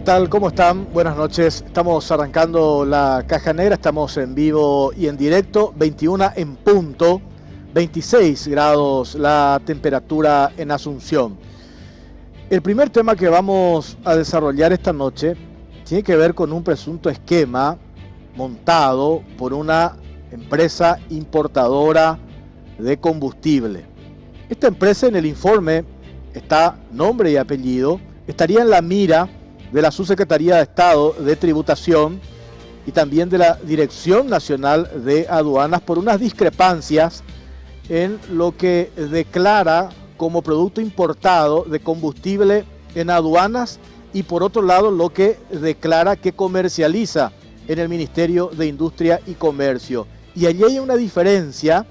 ¿Qué tal? ¿Cómo están? Buenas noches. Estamos arrancando la Caja Negra, estamos en vivo y en directo, 21 en punto, 26 grados la temperatura en Asunción. El primer tema que vamos a desarrollar esta noche tiene que ver con un presunto esquema montado por una empresa importadora de combustible. Esta empresa, en el informe está nombre y apellido, estaría en la mira de la Subsecretaría de Estado de Tributación y también de la Dirección Nacional de Aduanas por unas discrepancias en lo que declara como producto importado de combustible en aduanas y por otro lado lo que declara que comercializa en el Ministerio de Industria y Comercio. Y allí hay una diferencia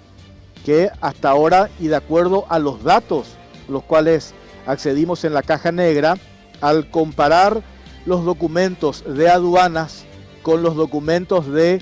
que hasta ahora, y de acuerdo a los datos los cuales accedimos en la Caja Negra, al comparar los documentos de aduanas con los documentos del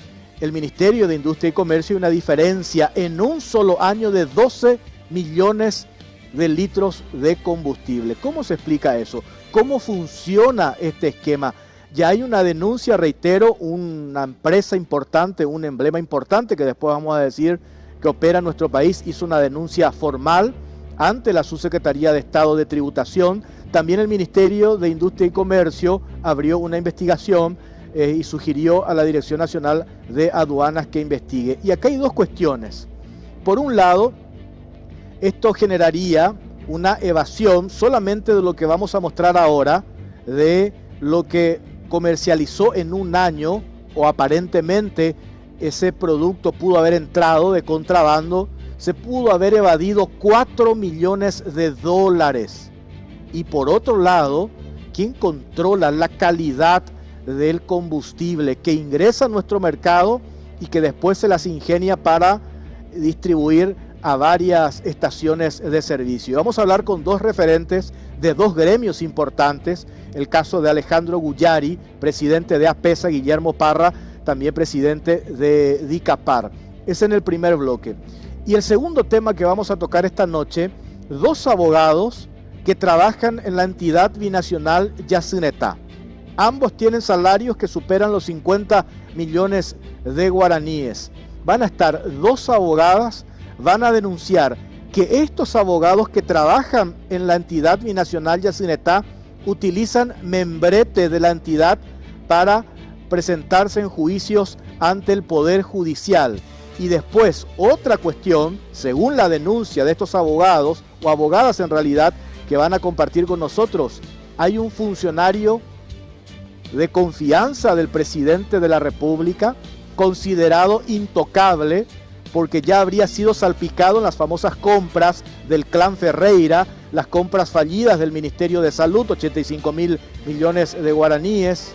Ministerio de Industria y Comercio, hay una diferencia en un solo año de 12 millones de litros de combustible. ¿Cómo se explica eso? ¿Cómo funciona este esquema? Ya hay una denuncia, reitero, una empresa importante, un emblema importante que después vamos a decir que opera en nuestro país, hizo una denuncia formal ante la Subsecretaría de Estado de Tributación. También el Ministerio de Industria y Comercio abrió una investigación y sugirió a la Dirección Nacional de Aduanas que investigue. Y acá hay dos cuestiones. Por un lado, esto generaría una evasión solamente de lo que vamos a mostrar ahora, de lo que comercializó en un año, o aparentemente ese producto pudo haber entrado de contrabando, se pudo haber evadido 4 millones de dólares. Y por otro lado, ¿quién controla la calidad del combustible que ingresa a nuestro mercado y que después se las ingenia para distribuir a varias estaciones de servicio? Vamos a hablar con dos referentes de dos gremios importantes, el caso de Alejandro Guyari, presidente de APESA, Guillermo Parra, también presidente de DICAPAR. Es en el primer bloque. Y el segundo tema que vamos a tocar esta noche, dos abogados que trabajan en la entidad binacional Yacyretá. Ambos tienen salarios que superan los 50 millones de guaraníes. Van a estar dos abogadas, van a denunciar que estos abogados que trabajan en la entidad binacional Yacyretá utilizan membrete de la entidad para presentarse en juicios ante el Poder Judicial. Y después, otra cuestión, según la denuncia de estos abogados, o abogadas en realidad, que van a compartir con nosotros, hay un funcionario de confianza del presidente de la República, considerado intocable, porque ya habría sido salpicado en las famosas compras del clan Ferreira, las compras fallidas del Ministerio de Salud, 85 mil millones de guaraníes.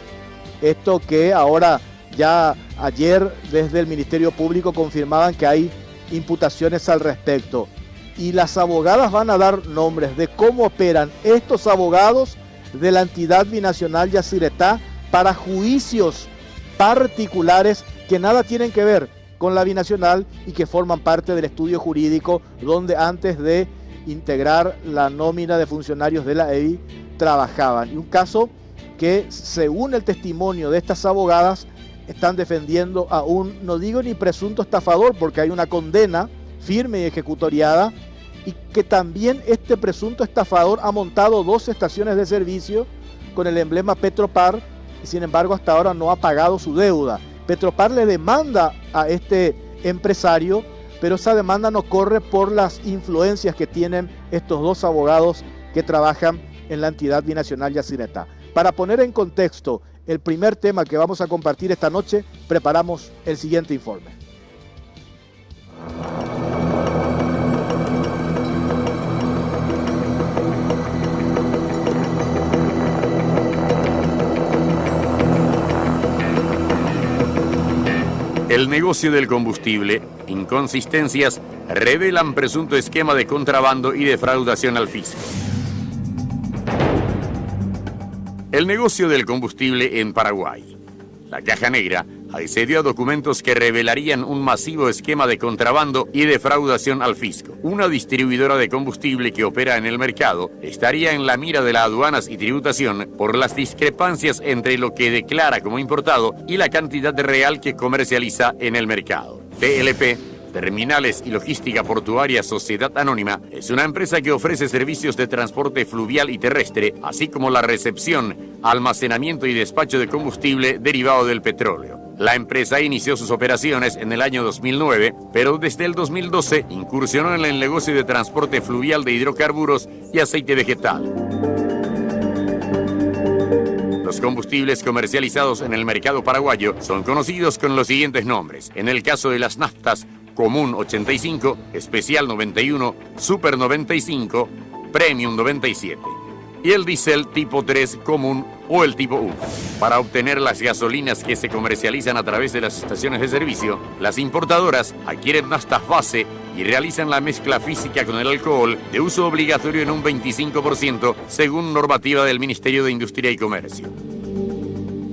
Esto que ahora, ya ayer desde el Ministerio Público confirmaban que hay imputaciones al respecto. Y las abogadas van a dar nombres de cómo operan estos abogados de la entidad binacional Yacyretá para juicios particulares que nada tienen que ver con la binacional y que forman parte del estudio jurídico donde antes de integrar la nómina de funcionarios de la EBI trabajaban. Y un caso que, según el testimonio de estas abogadas, están defendiendo a un, no digo ni presunto estafador, porque hay una condena firme y ejecutoriada, y que también este presunto estafador ha montado 2 estaciones de servicio con el emblema Petropar, y sin embargo hasta ahora no ha pagado su deuda. Petropar le demanda a este empresario, pero esa demanda no corre por las influencias que tienen estos dos abogados que trabajan en la entidad binacional Yacyretá. Para poner en contexto el primer tema que vamos a compartir esta noche, preparamos el siguiente informe. El negocio del combustible, inconsistencias, revelan presunto esquema de contrabando y defraudación al fisco. El negocio del combustible en Paraguay. La Caja Negra accedió a documentos que revelarían un masivo esquema de contrabando y defraudación al fisco. Una distribuidora de combustible que opera en el mercado estaría en la mira de las aduanas y tributación por las discrepancias entre lo que declara como importado y la cantidad real que comercializa en el mercado. TLP, Terminales y Logística Portuaria Sociedad Anónima, es una empresa que ofrece servicios de transporte fluvial y terrestre, así como la recepción, almacenamiento y despacho de combustible derivado del petróleo. La empresa inició sus operaciones en el año 2009, pero desde el 2012 incursionó en el negocio de transporte fluvial de hidrocarburos y aceite vegetal. Los combustibles comercializados en el mercado paraguayo son conocidos con los siguientes nombres. En el caso de las naftas, Común 85, Especial 91, Super 95, Premium 97. Y el diésel tipo 3 común o el tipo 1. Para obtener las gasolinas que se comercializan a través de las estaciones de servicio, las importadoras adquieren naftas base y realizan la mezcla física con el alcohol de uso obligatorio en un 25% según normativa del Ministerio de Industria y Comercio.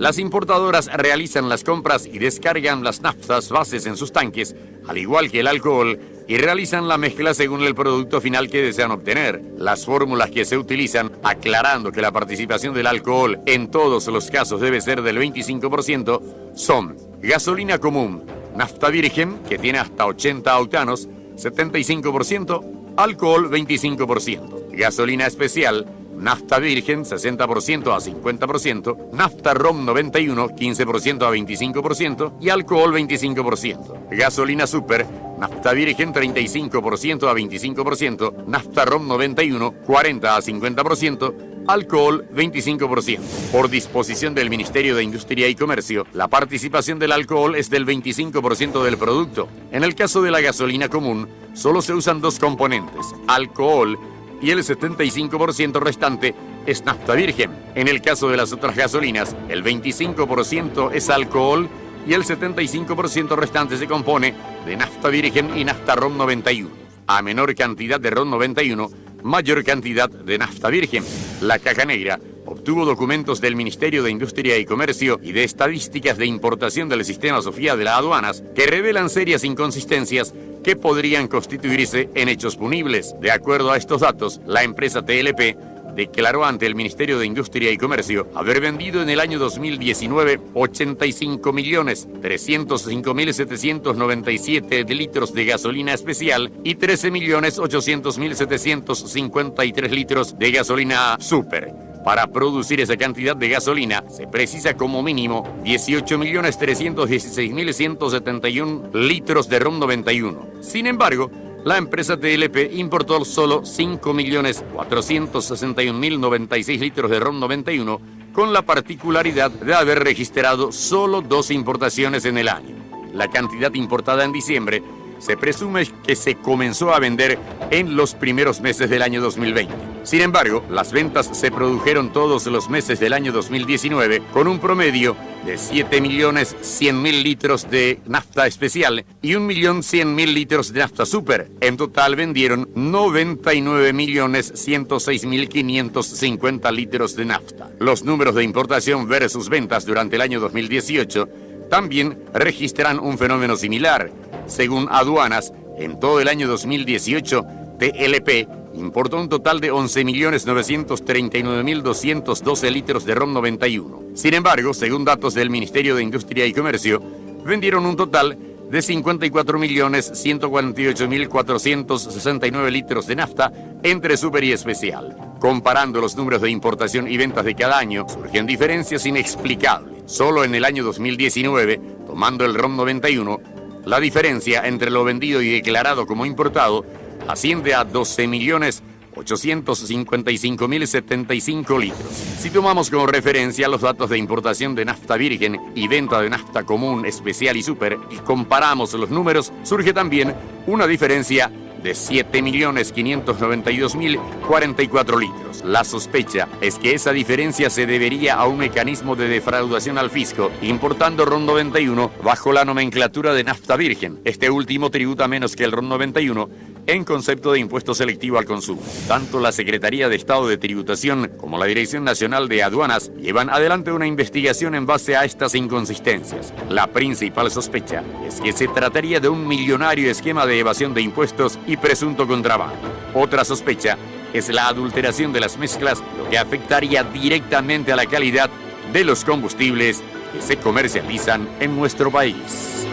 Las importadoras realizan las compras y descargan las naftas bases en sus tanques, al igual que el alcohol, y realizan la mezcla según el producto final que desean obtener. Las fórmulas que se utilizan, aclarando que la participación del alcohol en todos los casos debe ser del 25%, son gasolina común, nafta virgen, que tiene hasta 80 octanos, 75%, alcohol 25%, gasolina especial, nafta virgen 60% a 50%, nafta ROM 91 15% a 25% y alcohol 25%. Gasolina super, nafta virgen 35% a 25%, nafta ROM 91 40 a 50%, alcohol 25%. Por disposición del Ministerio de Industria y Comercio, la participación del alcohol es del 25% del producto. En el caso de la gasolina común, solo se usan dos componentes, alcohol y el 75% restante es nafta virgen. En el caso de las otras gasolinas, el 25% es alcohol y el 75% restante se compone de nafta virgen y nafta ROM 91. A menor cantidad de ROM 91, mayor cantidad de nafta virgen. La Caja Negra obtuvo documentos del Ministerio de Industria y Comercio y de estadísticas de importación del sistema SOFIA de las aduanas que revelan serias inconsistencias que podrían constituirse en hechos punibles. De acuerdo a estos datos, la empresa TLP declaró ante el Ministerio de Industria y Comercio haber vendido en el año 2019 85.305.797 litros de gasolina especial y 13.800.753 litros de gasolina super. Para producir esa cantidad de gasolina se precisa como mínimo 18.316.171 litros de ROM 91. Sin embargo, la empresa TLP importó solo 5.461.096 litros de ROM 91, con la particularidad de haber registrado solo 2 importaciones en el año. La cantidad importada en diciembre se presume que se comenzó a vender en los primeros meses del año 2020. Sin embargo, las ventas se produjeron todos los meses del año 2019 con un promedio de 7.100.000 litros de nafta especial y 1.100.000 litros de nafta super. En total vendieron 99.106.550 litros de nafta. Los números de importación versus ventas durante el año 2018 también registran un fenómeno similar. Según aduanas, en todo el año 2018, TLP importó un total de 11.939.212 litros de ROM 91. Sin embargo, según datos del Ministerio de Industria y Comercio, vendieron un total de 54.148.469 litros de nafta entre super y especial. Comparando los números de importación y ventas de cada año, surgen diferencias inexplicables. Solo en el año 2019, tomando el ROM 91, la diferencia entre lo vendido y declarado como importado asciende a 12.855.075 litros. Si tomamos como referencia los datos de importación de nafta virgen y venta de nafta común, especial y super y comparamos los números, surge también una diferencia de 7.592.044 litros. La sospecha es que esa diferencia se debería a un mecanismo de defraudación al fisco, importando ROM 91 bajo la nomenclatura de nafta virgen. Este último tributa menos que el ROM 91 en concepto de impuesto selectivo al consumo. Tanto la Secretaría de Estado de Tributación como la Dirección Nacional de Aduanas llevan adelante una investigación en base a estas inconsistencias. La principal sospecha es que se trataría de un millonario esquema de evasión de impuestos y presunto contrabando. Otra sospecha es la adulteración de las mezclas, lo que afectaría directamente a la calidad de los combustibles que se comercializan en nuestro país.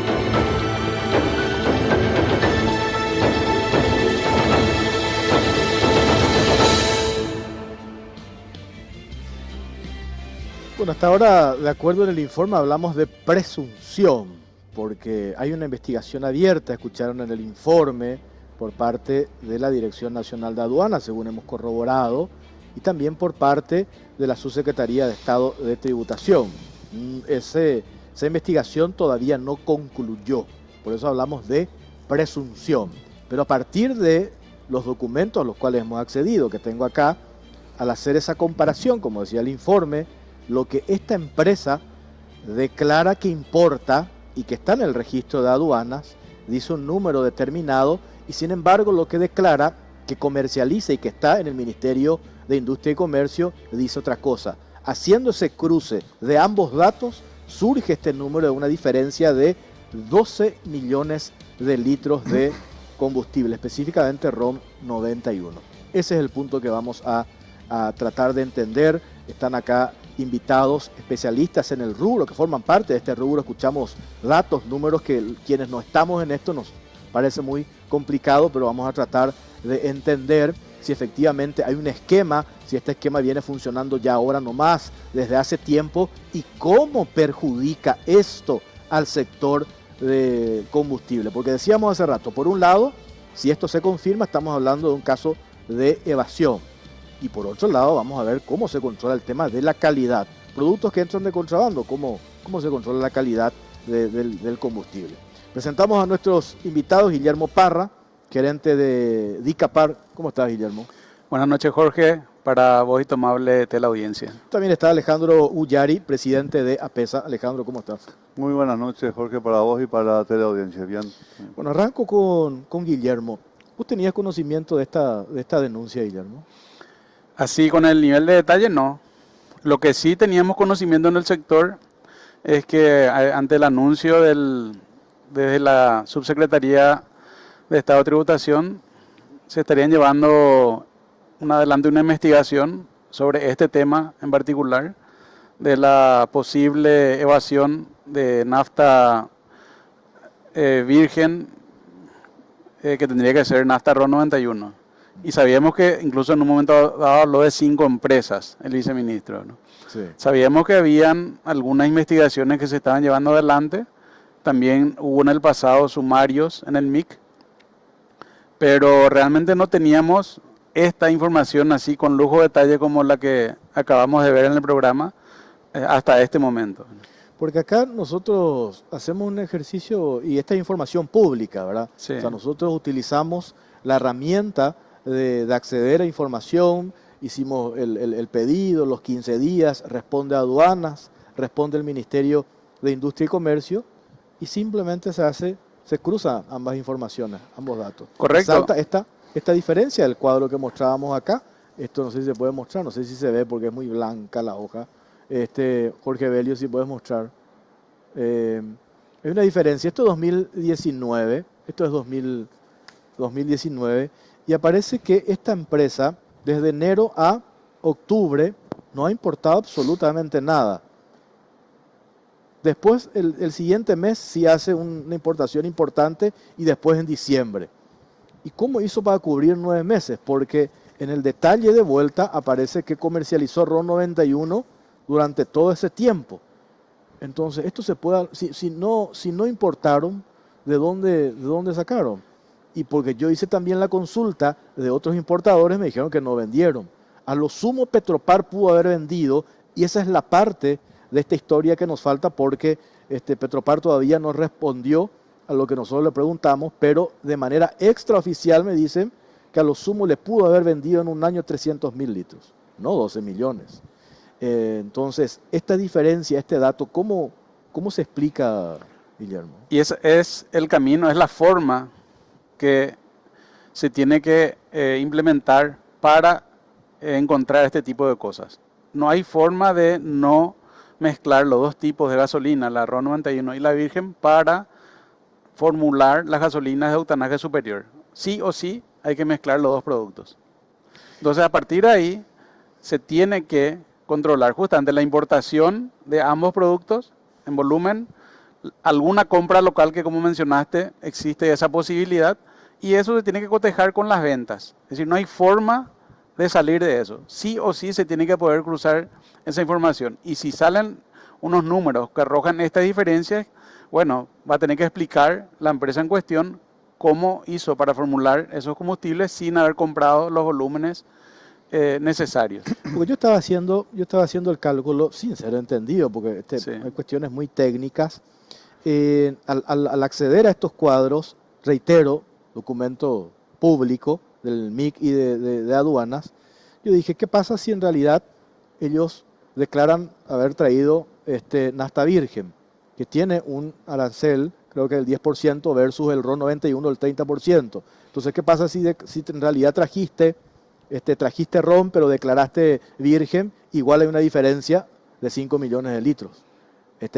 Bueno, hasta ahora, de acuerdo en el informe, hablamos de presunción, porque hay una investigación abierta, escucharon en el informe, por parte de la Dirección Nacional de Aduanas, según hemos corroborado, y también por parte de la Subsecretaría de Estado de Tributación. Esa investigación todavía no concluyó, por eso hablamos de presunción. Pero a partir de los documentos a los cuales hemos accedido, que tengo acá, al hacer esa comparación, como decía el informe, lo que esta empresa declara que importa y que está en el registro de aduanas, dice un número determinado, y sin embargo lo que declara que comercializa y que está en el Ministerio de Industria y Comercio dice otra cosa. Haciendo ese cruce de ambos datos, surge este número de una diferencia de 12 millones de litros de combustible, específicamente RON 91. Ese es el punto que vamos a tratar de entender. Están acá invitados especialistas en el rubro, que forman parte de este rubro. Escuchamos datos, números que quienes no estamos en esto nos parece muy complicado, pero vamos a tratar de entender si efectivamente hay un esquema, si este esquema viene funcionando ya ahora nomás, desde hace tiempo, y cómo perjudica esto al sector de combustible. Porque decíamos hace rato, por un lado, si esto se confirma, estamos hablando de un caso de evasión. Y por otro lado, vamos a ver cómo se controla el tema de la calidad. Productos que entran de contrabando, cómo se controla la calidad del combustible. Presentamos a nuestros invitados, Guillermo Parra, gerente de DICAPAR. ¿Cómo estás, Guillermo? Buenas noches, Jorge, para vos y tu amable teleaudiencia. También está Alejandro Ullari, presidente de APESA. Alejandro, ¿cómo estás? Muy buenas noches, Jorge, para vos y para la teleaudiencia. Bien. Bueno, arranco con Guillermo. ¿Vos tenías conocimiento de esta denuncia, Guillermo? Así, con el nivel de detalle, no. Lo que sí teníamos conocimiento en el sector es que ante el anuncio desde la Subsecretaría de Estado de Tributación se estarían llevando adelante una investigación sobre este tema en particular, de la posible evasión de nafta virgen, que tendría que ser nafta RON 91. Y sabíamos que incluso en un momento dado habló de 5 empresas, el viceministro, ¿no? Sí. Sabíamos que habían algunas investigaciones que se estaban llevando adelante. También hubo en el pasado sumarios en el MIC, pero realmente no teníamos esta información así con lujo de detalle como la que acabamos de ver en el programa hasta este momento. Porque acá nosotros hacemos un ejercicio, y esta es información pública, ¿verdad? Sí. O sea, nosotros utilizamos la herramienta de acceder a información, hicimos el pedido, los 15 días, responde a aduanas, responde el Ministerio de Industria y Comercio, y simplemente se cruzan ambas informaciones, ambos datos. Correcto. Salta esta diferencia del cuadro que mostrábamos acá. Esto no sé si se puede mostrar, no sé si se ve porque es muy blanca la hoja. Jorge Belio, si puedes mostrar. Hay una diferencia. Esto es 2019, esto es 2019, y aparece que esta empresa, desde enero a octubre, no ha importado absolutamente nada. Después, el siguiente mes sí hace una importación importante, y después en diciembre. ¿Y cómo hizo para cubrir 9 meses? Porque en el detalle de vuelta aparece que comercializó RON 91 durante todo ese tiempo. Entonces, esto se puede, si no importaron, ¿de dónde sacaron? Y porque yo hice también la consulta de otros importadores, me dijeron que no vendieron. A lo sumo Petropar pudo haber vendido, y esa es la parte de esta historia que nos falta, porque Petropar todavía no respondió a lo que nosotros le preguntamos, pero de manera extraoficial me dicen que a lo sumo le pudo haber vendido en un año 300.000 litros, no 12 millones. Entonces, esta diferencia, este dato, ¿cómo se explica, Guillermo? Y ese es el camino, es la forma que se tiene que implementar para encontrar este tipo de cosas. No hay forma de no mezclar los dos tipos de gasolina, la RO 91 y la virgen, para formular las gasolinas de octanaje superior. Sí o sí hay que mezclar los dos productos. Entonces, a partir de ahí, se tiene que controlar justamente la importación de ambos productos en volumen, alguna compra local que, como mencionaste, existe esa posibilidad, y eso se tiene que cotejar con las ventas. Es decir, no hay forma de salir de eso. Sí o sí se tiene que poder cruzar esa información. Y si salen unos números que arrojan estas diferencias, bueno, va a tener que explicar la empresa en cuestión cómo hizo para formular esos combustibles sin haber comprado los volúmenes necesarios. Porque yo estaba haciendo el cálculo sin ser entendido, porque Sí. hay cuestiones muy técnicas. Al acceder a estos cuadros, reitero, documento público del MIC y de aduanas, yo dije, ¿qué pasa si en realidad ellos declaran haber traído nafta virgen, que tiene un arancel, creo que del 10% versus el RON 91 del 30%? Entonces, ¿qué pasa si en realidad trajiste RON, pero declaraste virgen? Igual hay una diferencia de 5 millones de litros.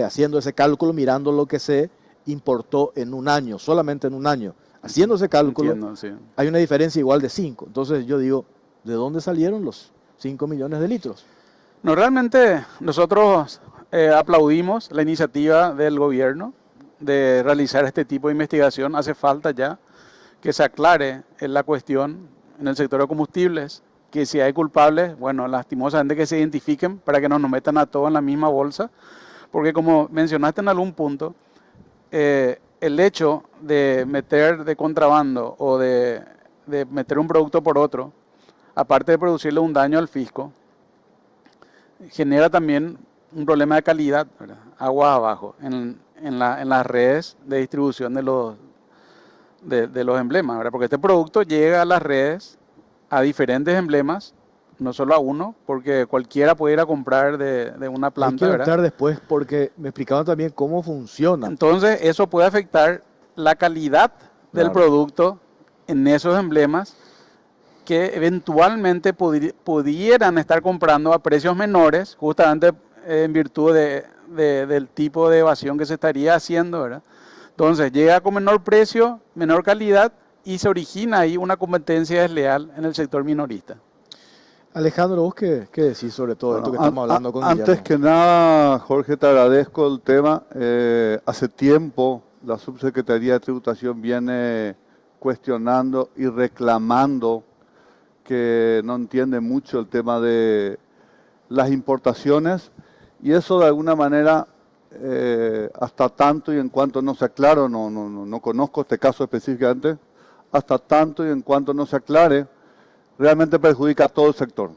Haciendo ese cálculo, mirando lo que se importó en un año, solamente en un año. Haciendo ese cálculo, Entiendo, sí. hay una diferencia igual de 5. Entonces yo digo, ¿de dónde salieron los 5 millones de litros? No, realmente nosotros aplaudimos la iniciativa del gobierno de realizar este tipo de investigación. Hace falta ya que se aclare la cuestión en el sector de combustibles, que si hay culpables, bueno, lastimosamente que se identifiquen para que no nos metan a todos en la misma bolsa, porque como mencionaste en algún punto, el hecho de meter de contrabando o de meter un producto por otro, aparte de producirle un daño al fisco, genera también un problema de calidad, ¿verdad? Aguas abajo en las redes de distribución de los emblemas, ¿verdad? Porque este producto llega a las redes a diferentes emblemas, no solo a uno, porque cualquiera puede ir a comprar de una planta, Quiero ¿verdad? entrar después porque me explicaban también cómo funciona. Entonces, eso puede afectar la calidad del Claro. producto en esos emblemas que eventualmente pudieran estar comprando a precios menores, justamente en virtud del tipo de evasión que se estaría haciendo, ¿verdad? Entonces, llega con menor precio, menor calidad, y se origina ahí una competencia desleal en el sector minorista. Alejandro, ¿vos qué decís sobre todo esto que estamos hablando con Antes Guillermo? que nada, Jorge, te agradezco el tema. Hace tiempo la Subsecretaría de Tributación viene cuestionando y reclamando que no entiende mucho el tema de las importaciones, y eso de alguna manera, hasta tanto y en cuanto no se aclare, no conozco este caso específicamente, hasta tanto y en cuanto no se aclare, realmente perjudica a todo el sector.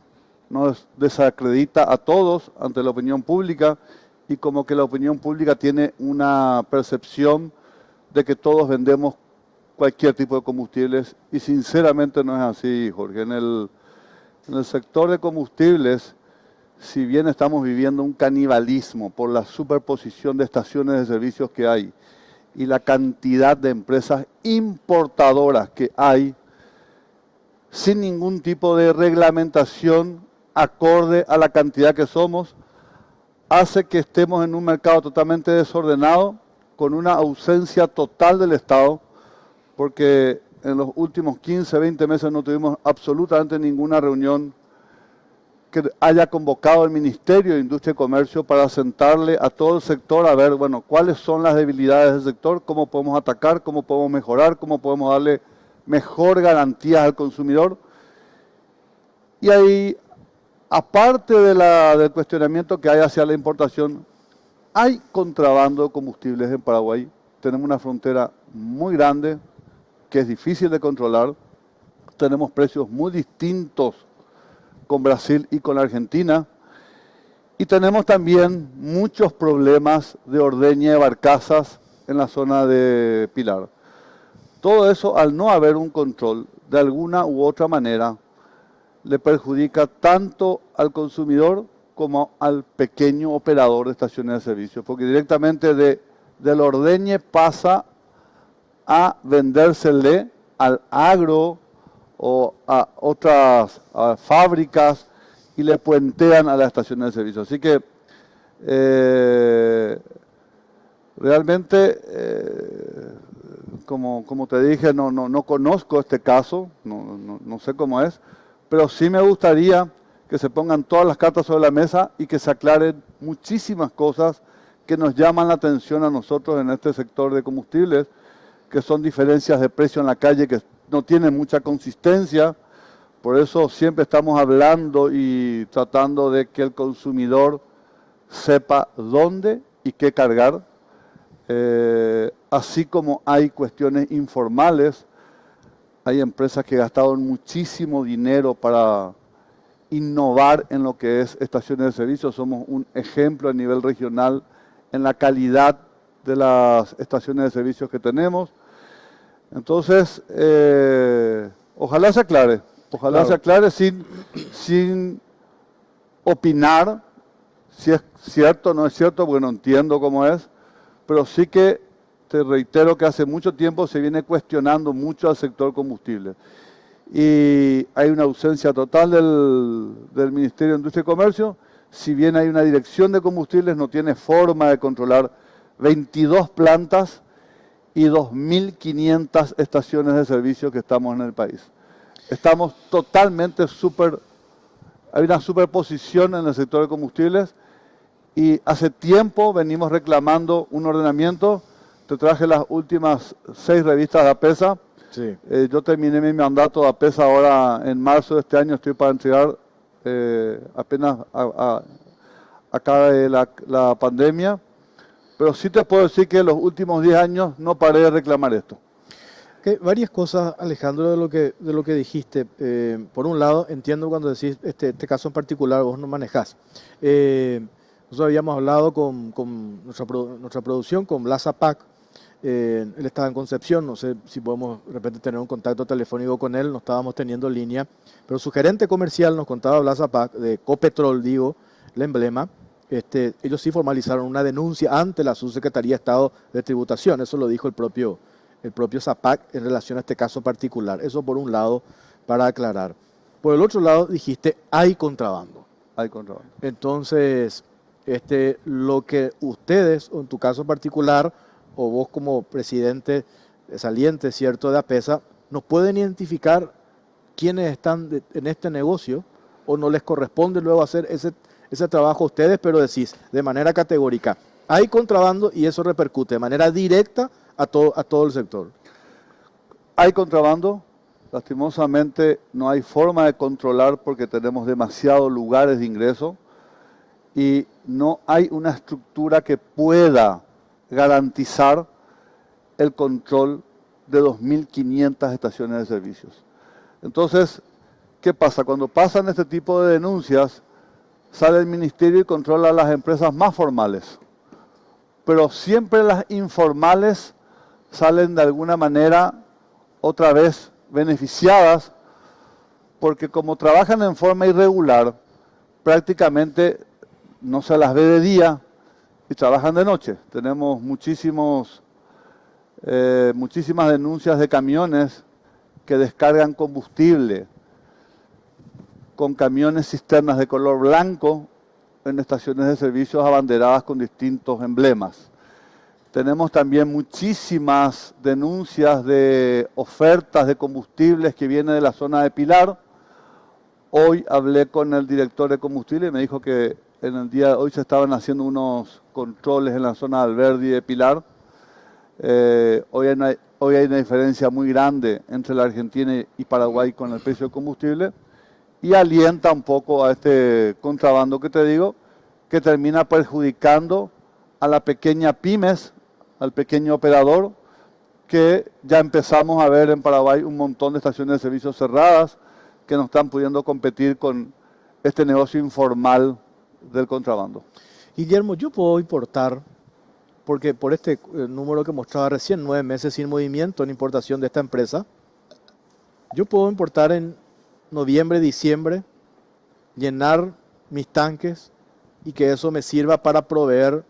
Nos desacredita a todos ante la opinión pública, y como que la opinión pública tiene una percepción de que todos vendemos cualquier tipo de combustibles, y sinceramente no es así, Jorge. En el sector de combustibles, si bien estamos viviendo un canibalismo por la superposición de estaciones de servicios que hay y la cantidad de empresas importadoras que hay, sin ningún tipo de reglamentación acorde a la cantidad que somos, hace que estemos en un mercado totalmente desordenado, con una ausencia total del Estado, porque en los últimos 15, 20 meses no tuvimos absolutamente ninguna reunión que haya convocado el Ministerio de Industria y Comercio para sentarle a todo el sector a ver, bueno, cuáles son las debilidades del sector, cómo podemos atacar, cómo podemos mejorar, cómo podemos darle mejor garantías al consumidor. Y ahí, aparte del cuestionamiento que hay hacia la importación, hay contrabando de combustibles en Paraguay. Tenemos una frontera muy grande que es difícil de controlar. Tenemos precios muy distintos con Brasil y con Argentina. Y tenemos también muchos problemas de ordeña de barcazas en la zona de Pilar. Todo eso, al no haber un control, de alguna u otra manera, le perjudica tanto al consumidor como al pequeño operador de estaciones de servicio, porque directamente del ordeñe pasa a vendérsele al agro o a otras fábricas y le puentean a las estaciones de servicio. Así que realmente, como te dije, no conozco este caso, no sé cómo es, pero sí me gustaría que se pongan todas las cartas sobre la mesa y que se aclaren muchísimas cosas que nos llaman la atención a nosotros en este sector de combustibles, que son diferencias de precio en la calle que no tienen mucha consistencia. Por eso siempre estamos hablando y tratando de que el consumidor sepa dónde y qué cargar. Así como hay cuestiones informales, hay empresas que gastaron muchísimo dinero para innovar en lo que es estaciones de servicio. Somos un ejemplo a nivel regional en la calidad de las estaciones de servicio que tenemos. Entonces, ojalá se aclare. Ojalá Claro. se aclare sin opinar si es cierto o no es cierto, porque no entiendo cómo es, pero sí que te reitero que hace mucho tiempo se viene cuestionando mucho al sector combustible. Y hay una ausencia total del Ministerio de Industria y Comercio. Si bien hay una dirección de combustibles, no tiene forma de controlar 22 plantas y 2.500 estaciones de servicio que estamos en el país. Estamos totalmente hay una superposición en el sector de combustibles y hace tiempo venimos reclamando un ordenamiento. Te traje las últimas 6 revistas de APESA. Sí. Yo terminé mi mandato de APESA ahora en marzo de este año, estoy para entregar apenas acabe la pandemia, pero sí te puedo decir que en los últimos 10 años no paré de reclamar esto. Que varias cosas, Alejandro, de lo que dijiste. Por un lado, entiendo cuando decís este caso en particular, vos no manejás. Nosotros habíamos hablado con nuestra producción, con Blas Zapac. Él estaba en Concepción, no sé si podemos de repente tener un contacto telefónico con él, no estábamos teniendo línea, pero su gerente comercial nos contaba, Blas Zapac, de Copetrol, digo, el emblema. Ellos sí formalizaron una denuncia ante la Subsecretaría de Estado de Tributación, eso lo dijo el propio Zapac en relación a este caso particular. Eso por un lado, para aclarar. Por el otro lado, dijiste, hay contrabando. Hay contrabando. Entonces, lo que ustedes, o en tu caso particular, o vos como presidente saliente, ¿cierto?, de APESA, ¿nos pueden identificar quiénes están en este negocio o no les corresponde luego hacer ese trabajo a ustedes, pero decís de manera categórica, hay contrabando y eso repercute de manera directa a todo el sector? Hay contrabando, lastimosamente no hay forma de controlar porque tenemos demasiados lugares de ingreso y no hay una estructura que pueda garantizar el control de 2.500 estaciones de servicios. Entonces, ¿qué pasa? Cuando pasan este tipo de denuncias, sale el ministerio y controla a las empresas más formales. Pero siempre las informales salen de alguna manera otra vez beneficiadas, porque como trabajan en forma irregular, prácticamente no se las ve de día y trabajan de noche. Tenemos muchísimas denuncias de camiones que descargan combustible con camiones cisternas de color blanco en estaciones de servicios abanderadas con distintos emblemas. Tenemos también muchísimas denuncias de ofertas de combustibles que vienen de la zona de Pilar. Hoy hablé con el director de combustible y me dijo que en el día de hoy se estaban haciendo unos controles en la zona de Alberdi y de Pilar. Hoy hay una diferencia muy grande entre la Argentina y Paraguay con el precio del combustible y alienta un poco a este contrabando que te digo, que termina perjudicando a la pequeña pymes, al pequeño operador, que ya empezamos a ver en Paraguay un montón de estaciones de servicios cerradas que no están pudiendo competir con este negocio informal del contrabando. Guillermo, yo puedo importar, porque por este número que mostraba recién, 9 meses sin movimiento en importación de esta empresa, yo puedo importar en noviembre, diciembre, llenar mis tanques y que eso me sirva para proveer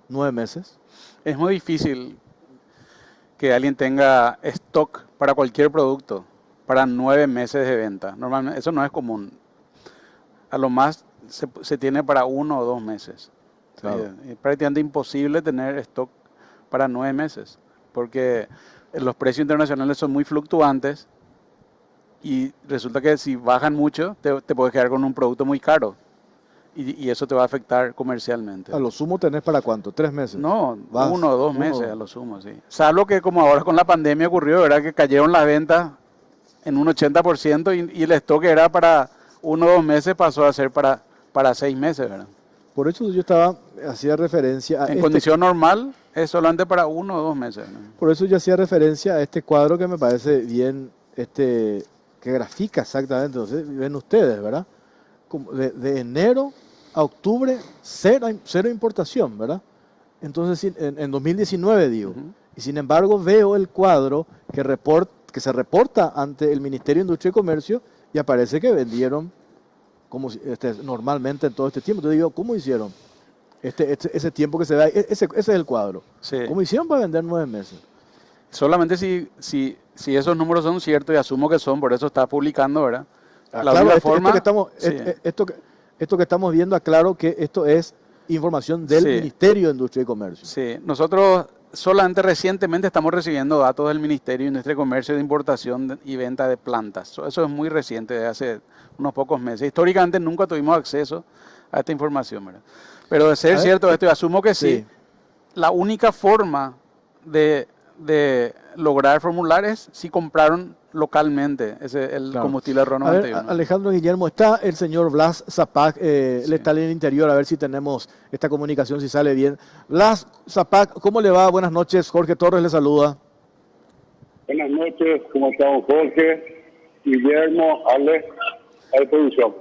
9 meses. Es muy difícil que alguien tenga stock para cualquier producto para 9 meses de venta. Normalmente eso no es común. A lo más se tiene para 1 o 2 meses. Claro. Es prácticamente imposible tener stock para 9 meses, porque los precios internacionales son muy fluctuantes y resulta que si bajan mucho, te puedes quedar con un producto muy caro y eso te va a afectar comercialmente. A lo sumo tenés para cuánto, 3 meses. No, Vas, 1 o 2 uno. meses a lo sumo, sí. Salvo que como ahora con la pandemia ocurrió, ¿verdad? Que cayeron las ventas en un 80% y el stock que era para 1 o 2 meses pasó a ser para 6 meses, ¿verdad? Por eso yo hacía referencia a En condición normal es solamente para 1 o 2 meses, ¿no? por eso yo hacía referencia a este cuadro que me parece bien, que grafica exactamente, entonces ven ustedes, ¿verdad? Como de enero a octubre, cero importación, ¿verdad? Entonces, en 2019 digo, y sin embargo veo el cuadro que se reporta ante el Ministerio de Industria y Comercio y aparece que vendieron como normalmente en todo este tiempo. Entonces digo, ¿cómo hicieron? Ese tiempo que se ve ahí, ese es el cuadro. Sí. ¿Cómo hicieron para vender 9 meses? Solamente si esos números son ciertos, y asumo que son, por eso está publicando, ¿verdad? La Claro, única forma, sí. esto que estamos viendo, aclaro que esto es información del Sí. Ministerio de Industria y Comercio. Sí, nosotros solamente recientemente estamos recibiendo datos del Ministerio de Industria y Comercio de importación y venta de plantas. Eso es muy reciente, de hace unos pocos meses. Históricamente nunca tuvimos acceso a esta información, ¿verdad? Pero de ser cierto esto, y asumo que sí, la única forma de lograr formular es si compraron localmente el combustible RO A ver, 91. Alejandro Guillermo, está el señor Blas Zapac, él está en el interior, a ver si tenemos esta comunicación, si sale bien. Blas Zapac, ¿cómo le va? Buenas noches, Jorge Torres le saluda. Buenas noches, ¿cómo estamos, Jorge, Guillermo, Ale, a la producción?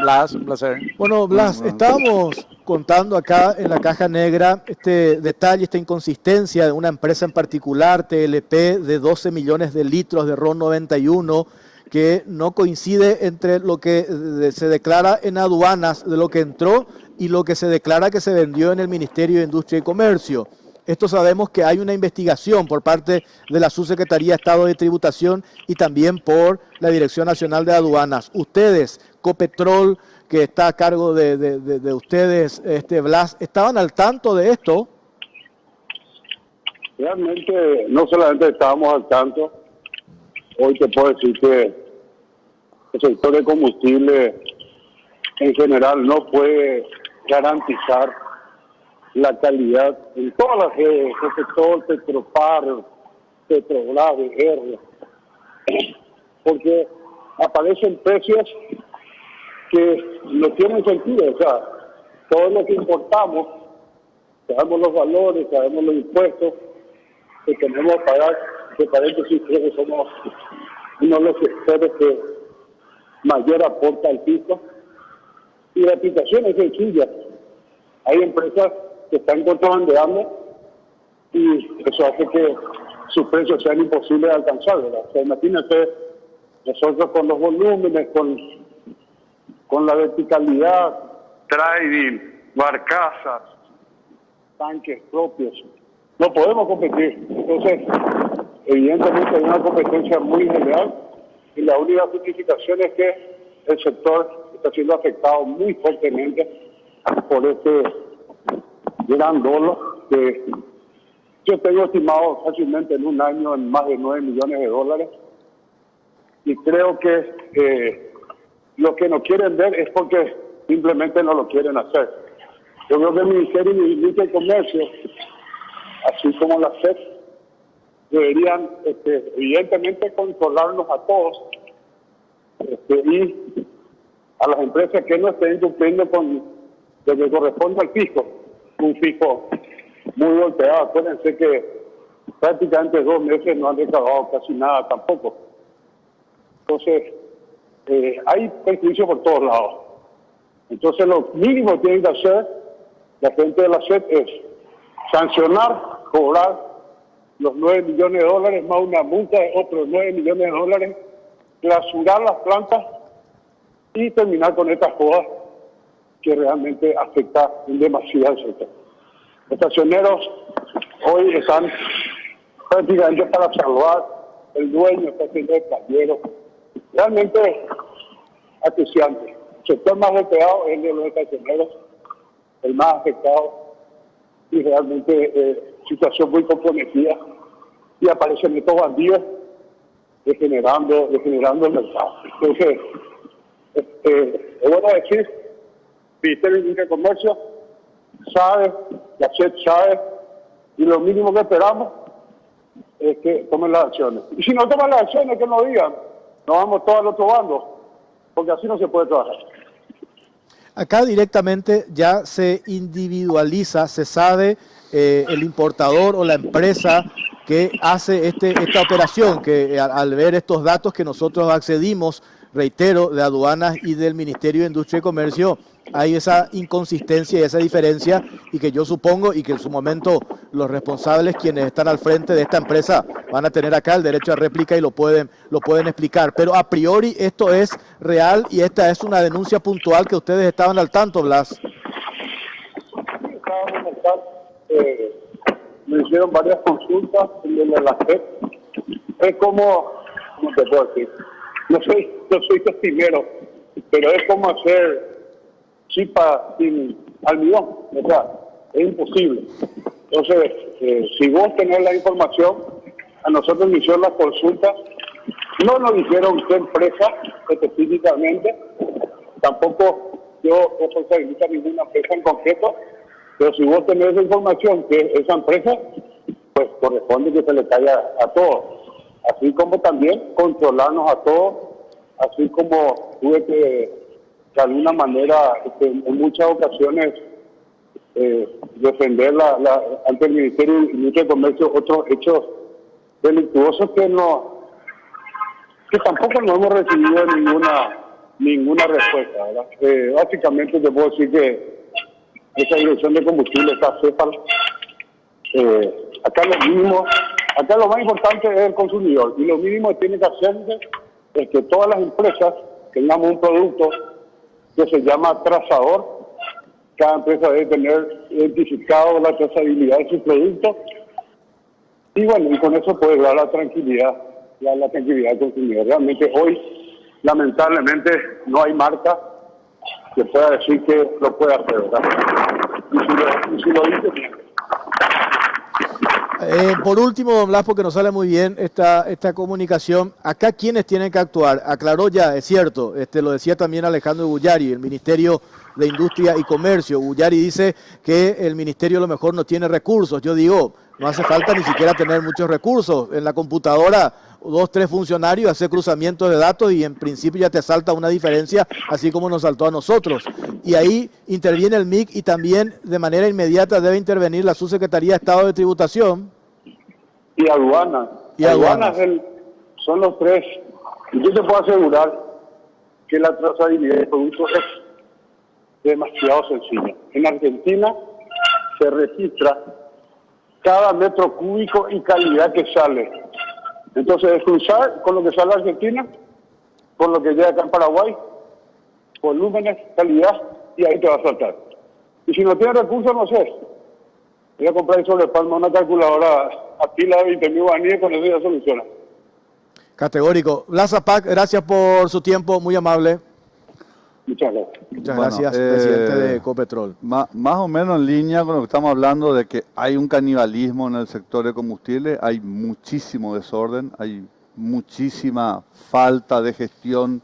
Blas, un placer. Bueno, Blas, estábamos contando acá en la caja negra este detalle, esta inconsistencia de una empresa en particular, TLP, de 12 millones de litros de RON 91, que no coincide entre lo que se declara en aduanas de lo que entró y lo que se declara que se vendió en el Ministerio de Industria y Comercio. Esto sabemos que hay una investigación por parte de la Subsecretaría de Estado de Tributación y también por la Dirección Nacional de Aduanas. Ustedes, Copetrol, que está a cargo de ustedes, Blas, ¿estaban al tanto de esto? Realmente no solamente estábamos al tanto, hoy te puedo decir que el sector de combustible en general no puede garantizar la calidad en todas las redes, Copetrol, Petropar, Petrobras, R, porque aparecen precios que no tienen sentido. O sea, todo lo que importamos, sabemos los valores, sabemos los impuestos que tenemos que pagar, que paréntesis creo que somos uno de los sectores que mayor aporta al piso, y la aplicación es sencilla. Hay empresas que están contrabandeando y eso hace que sus precios sean imposibles de alcanzar, ¿verdad? O sea, imagínense, nosotros con los volúmenes, con la verticalidad, trading, barcazas, tanques propios, no podemos competir. Entonces, evidentemente hay una competencia muy desleal y la única justificación es que el sector está siendo afectado muy fuertemente por este gran dolo que yo tengo estimado fácilmente en un año en más de 9 millones de dólares, y creo que lo que no quieren ver es porque simplemente no lo quieren hacer. Yo creo que el Ministerio de Industria y Comercio, así como la SEC, deberían evidentemente controlarnos a todos y a las empresas que no estén cumpliendo con lo que corresponde al fisco, un fisco muy golpeado. Acuérdense que prácticamente 2 meses no han recaudado casi nada tampoco. Entonces, hay perjuicio por todos lados. Entonces, lo mínimo que tienen que hacer la gente de la SED es sancionar, cobrar los 9 millones de dólares más una multa de otros 9 millones de dólares, clausurar las plantas y terminar con estas jodas que realmente afecta en demasía al sector. Los estacioneros hoy están prácticamente para salvar el dueño está haciendo el tablero. Realmente acuciante. El sector más golpeado es el de los estacioneros, el más afectado, y realmente situación muy comprometida, y aparecen estos bandidos degenerando el mercado. Entonces, es bueno decir, el Ministerio de Industria y Comercio sabe, la SED sabe, y lo mínimo que esperamos es que tomen las acciones. Y si no toman las acciones, que nos digan, nos vamos todos al otro bando, porque así no se puede trabajar. Acá directamente ya se individualiza, se sabe el importador o la empresa que hace esta operación, que al ver estos datos que nosotros accedimos, reitero, de aduanas y del Ministerio de Industria y Comercio, hay esa inconsistencia y esa diferencia, y que yo supongo y que en su momento los responsables, quienes están al frente de esta empresa, van a tener acá el derecho a réplica y lo pueden explicar. Pero a priori esto es real y esta es una denuncia puntual que ustedes estaban al tanto, Blas. Estábamos al tanto, me hicieron varias consultas en la SED. Es como, ¿cómo te puedo decir? No soy testimero, pero es como hacer chipa sin almidón, o sea, es imposible. Entonces, si vos tenés la información, a nosotros nos hicieron las consultas, no nos dijeron qué empresa específicamente, tampoco yo responsabilizo a ninguna empresa en concreto, pero si vos tenés esa información que esa empresa, pues corresponde que se le caiga a todos, así como también controlarnos a todos, así como tuve que de alguna manera, en muchas ocasiones, defender ante el Ministerio de Industria y Comercio otros hechos delictuosos que tampoco no hemos recibido ninguna respuesta, ¿verdad? Básicamente te puedo decir que esa dirección de combustible está cepa. Acá lo más importante es el consumidor, y lo mínimo que tiene que hacerse es que todas las empresas tengamos un producto que se llama trazador. Cada empresa debe tener identificado la trazabilidad de su producto, y bueno, y con eso puede dar la tranquilidad al consumidor. Realmente hoy, lamentablemente, no hay marca que pueda decir que lo puede hacer, ¿verdad? Y si lo dice, bien. Por último, don Blas, porque nos sale muy bien esta comunicación, acá ¿quiénes tienen que actuar? Aclaró ya, es cierto, lo decía también Alejandro Bullari, el Ministerio de Industria y Comercio. Bullari dice que el Ministerio a lo mejor no tiene recursos. Yo digo, no hace falta ni siquiera tener muchos recursos. En la computadora, 2, 3 funcionarios, hace cruzamientos de datos y en principio ya te salta una diferencia, así como nos saltó a nosotros. Y ahí interviene el MIC, y también de manera inmediata debe intervenir la Subsecretaría de Estado de Tributación. Y aduanas. Aduanas son los tres. Y yo te puedo asegurar que la trazabilidad de productos es demasiado sencilla. En Argentina se registra cada metro cúbico y calidad que sale. Entonces, es cruzar con lo que sale a Argentina, con lo que llega acá en Paraguay, volúmenes, calidad, y ahí te va a saltar. Y si no tienes recursos, no sé. Voy a comprar en Sobrepalma una calculadora a pila de 20.000 guaraníes, con eso ya soluciona. Categórico. Blas Zapac, gracias por su tiempo, muy amable. Muchas gracias. Muchas gracias, presidente de Ecopetrol. Más o menos en línea con lo que estamos hablando de que hay un canibalismo en el sector de combustible, hay muchísimo desorden, hay muchísima falta de gestión,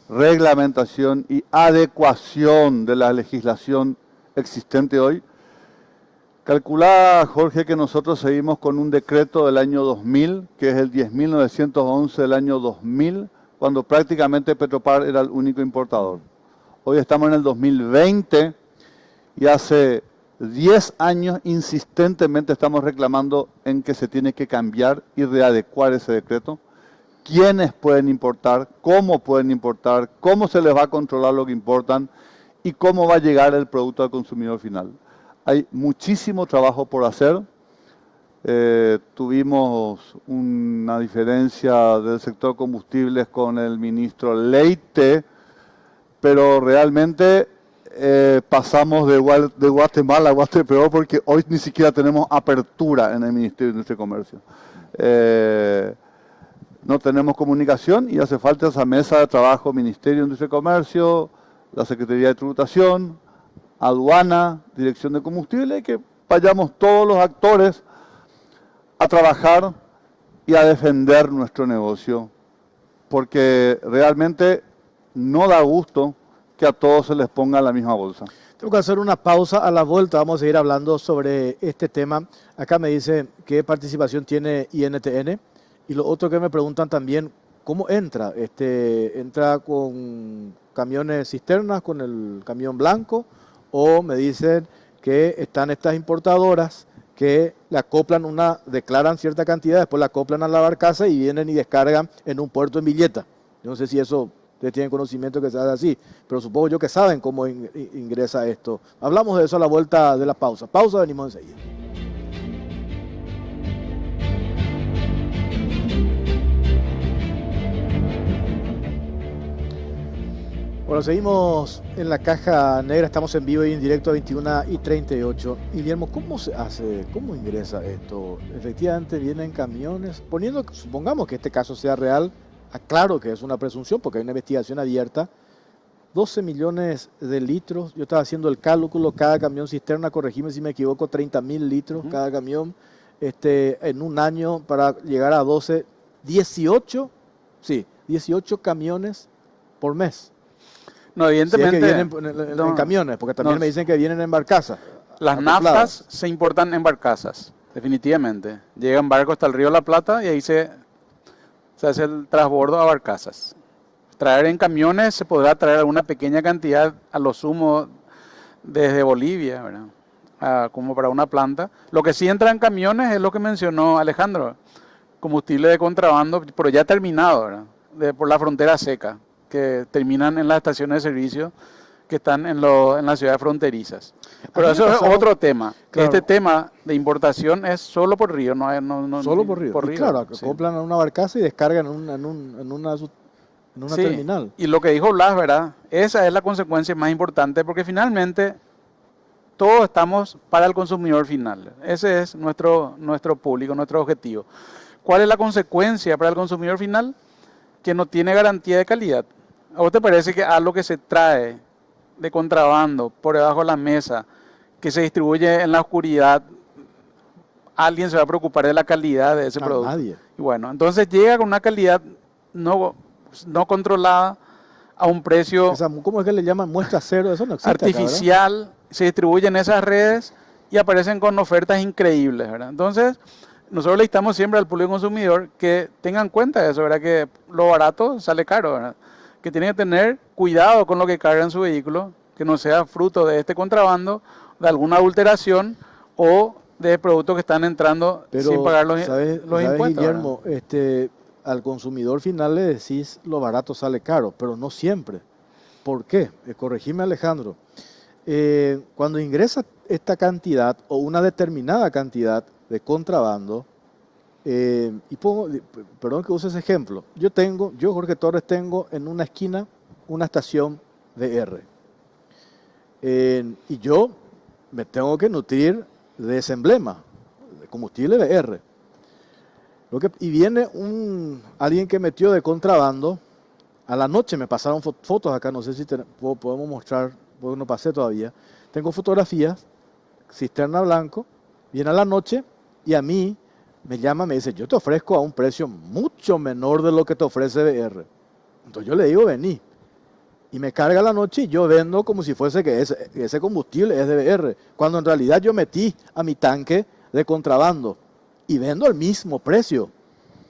reglamentación y adecuación de la legislación existente hoy. Calculá, Jorge, que nosotros seguimos con un decreto del año 2000, que es el 10.911 del año 2000, cuando prácticamente Petropar era el único importador. Hoy estamos en el 2020 y hace 10 años insistentemente estamos reclamando en que se tiene que cambiar y readecuar ese decreto. ¿Quiénes pueden importar? ¿Cómo pueden importar? ¿Cómo se les va a controlar lo que importan? ¿Y cómo va a llegar el producto al consumidor final? Hay muchísimo trabajo por hacer. Tuvimos una diferencia del sector combustibles con el ministro Leite, pero realmente pasamos de Guatemala a Guatepeor porque hoy ni siquiera tenemos apertura en el Ministerio de Industria y Comercio. no tenemos comunicación y hace falta esa mesa de trabajo, Ministerio de Industria y Comercio, la Secretaría de Tributación, Aduana, Dirección de Combustible, y que vayamos todos los actores a trabajar y a defender nuestro negocio, porque realmente no da gusto que a todos se les ponga la misma bolsa. Tengo que hacer una pausa. A la vuelta vamos a seguir hablando sobre este tema. Acá me dice qué participación tiene INTN. Y lo otro que me preguntan también, ¿cómo entra? ¿Entra con camiones cisternas, con el camión blanco? O me dicen que están estas importadoras que le acoplan declaran cierta cantidad, después la acoplan a la barcaza y vienen y descargan en un puerto en Villeta. Yo no sé si eso ustedes tienen conocimiento que se hace así, pero supongo yo que saben cómo ingresa esto. Hablamos de eso a la vuelta de la pausa. Pausa, venimos enseguida. Bueno, seguimos en la caja negra, estamos en vivo y en directo a 21:38. Y Guillermo, ¿cómo se hace? ¿Cómo ingresa esto? Efectivamente vienen camiones, supongamos que este caso sea real, aclaro que es una presunción porque hay una investigación abierta, 12 millones de litros, yo estaba haciendo el cálculo, cada camión cisterna, corregime si me equivoco, 30.000 litros cada camión, en un año para llegar a 12, 18 camiones por mes. No, evidentemente. Si es que vienen en camiones, porque también me dicen que vienen en barcazas. Las naftas se importan en barcazas, definitivamente. Llegan barcos hasta el río La Plata y ahí se hace el transbordo a barcazas. Traer en camiones se podrá traer alguna pequeña cantidad, a lo sumo, desde Bolivia, ¿verdad? Como para una planta. Lo que sí entra en camiones es lo que mencionó Alejandro, combustible de contrabando, pero ya terminado, ¿verdad? Por la frontera seca, que terminan en las estaciones de servicio que están en las ciudades fronterizas. Pero eso es otro tema. Claro. Este tema de importación es solo por río, no solo por río. Por río. Claro, acoplan a una barcaza y descargan en una terminal. Y lo que dijo Blas, ¿verdad? Esa es la consecuencia más importante, porque finalmente todos estamos para el consumidor final. Ese es nuestro público, nuestro objetivo. ¿Cuál es la consecuencia para el consumidor final? Que no tiene garantía de calidad. ¿A vos te parece que algo que se trae de contrabando por debajo de la mesa, que se distribuye en la oscuridad, alguien se va a preocupar de la calidad de ese producto? Nadie. Y bueno, entonces llega con una calidad no controlada a un precio... ¿Cómo es que le llaman? Muestra cero, eso no existe artificial, acá, se distribuye en esas redes y aparecen con ofertas increíbles, ¿verdad? Entonces, nosotros le instamos siempre al público consumidor que tengan en cuenta eso, ¿verdad? Que lo barato sale caro, ¿verdad? Que tienen que tener cuidado con lo que cargan su vehículo, que no sea fruto de este contrabando, de alguna adulteración o de productos que están entrando sin pagar los impuestos. Guillermo, al consumidor final le decís lo barato sale caro, pero no siempre. ¿Por qué? Corregime, Alejandro. Cuando ingresa esta cantidad o una determinada cantidad de contrabando, perdón que use ese ejemplo, yo Jorge Torres tengo en una esquina una estación VR, y yo me tengo que nutrir de ese emblema, de combustible VR. Y viene alguien que metió de contrabando, a la noche me pasaron fotos acá, no sé si podemos mostrar, porque no pasé todavía, tengo fotografías, cisterna blanco, viene a la noche y a mí me llama, me dice, yo te ofrezco a un precio mucho menor de lo que te ofrece VR. Entonces yo le digo, vení. Y me carga la noche y yo vendo como si fuese que ese combustible es de VR, cuando en realidad yo metí a mi tanque de contrabando y vendo al mismo precio.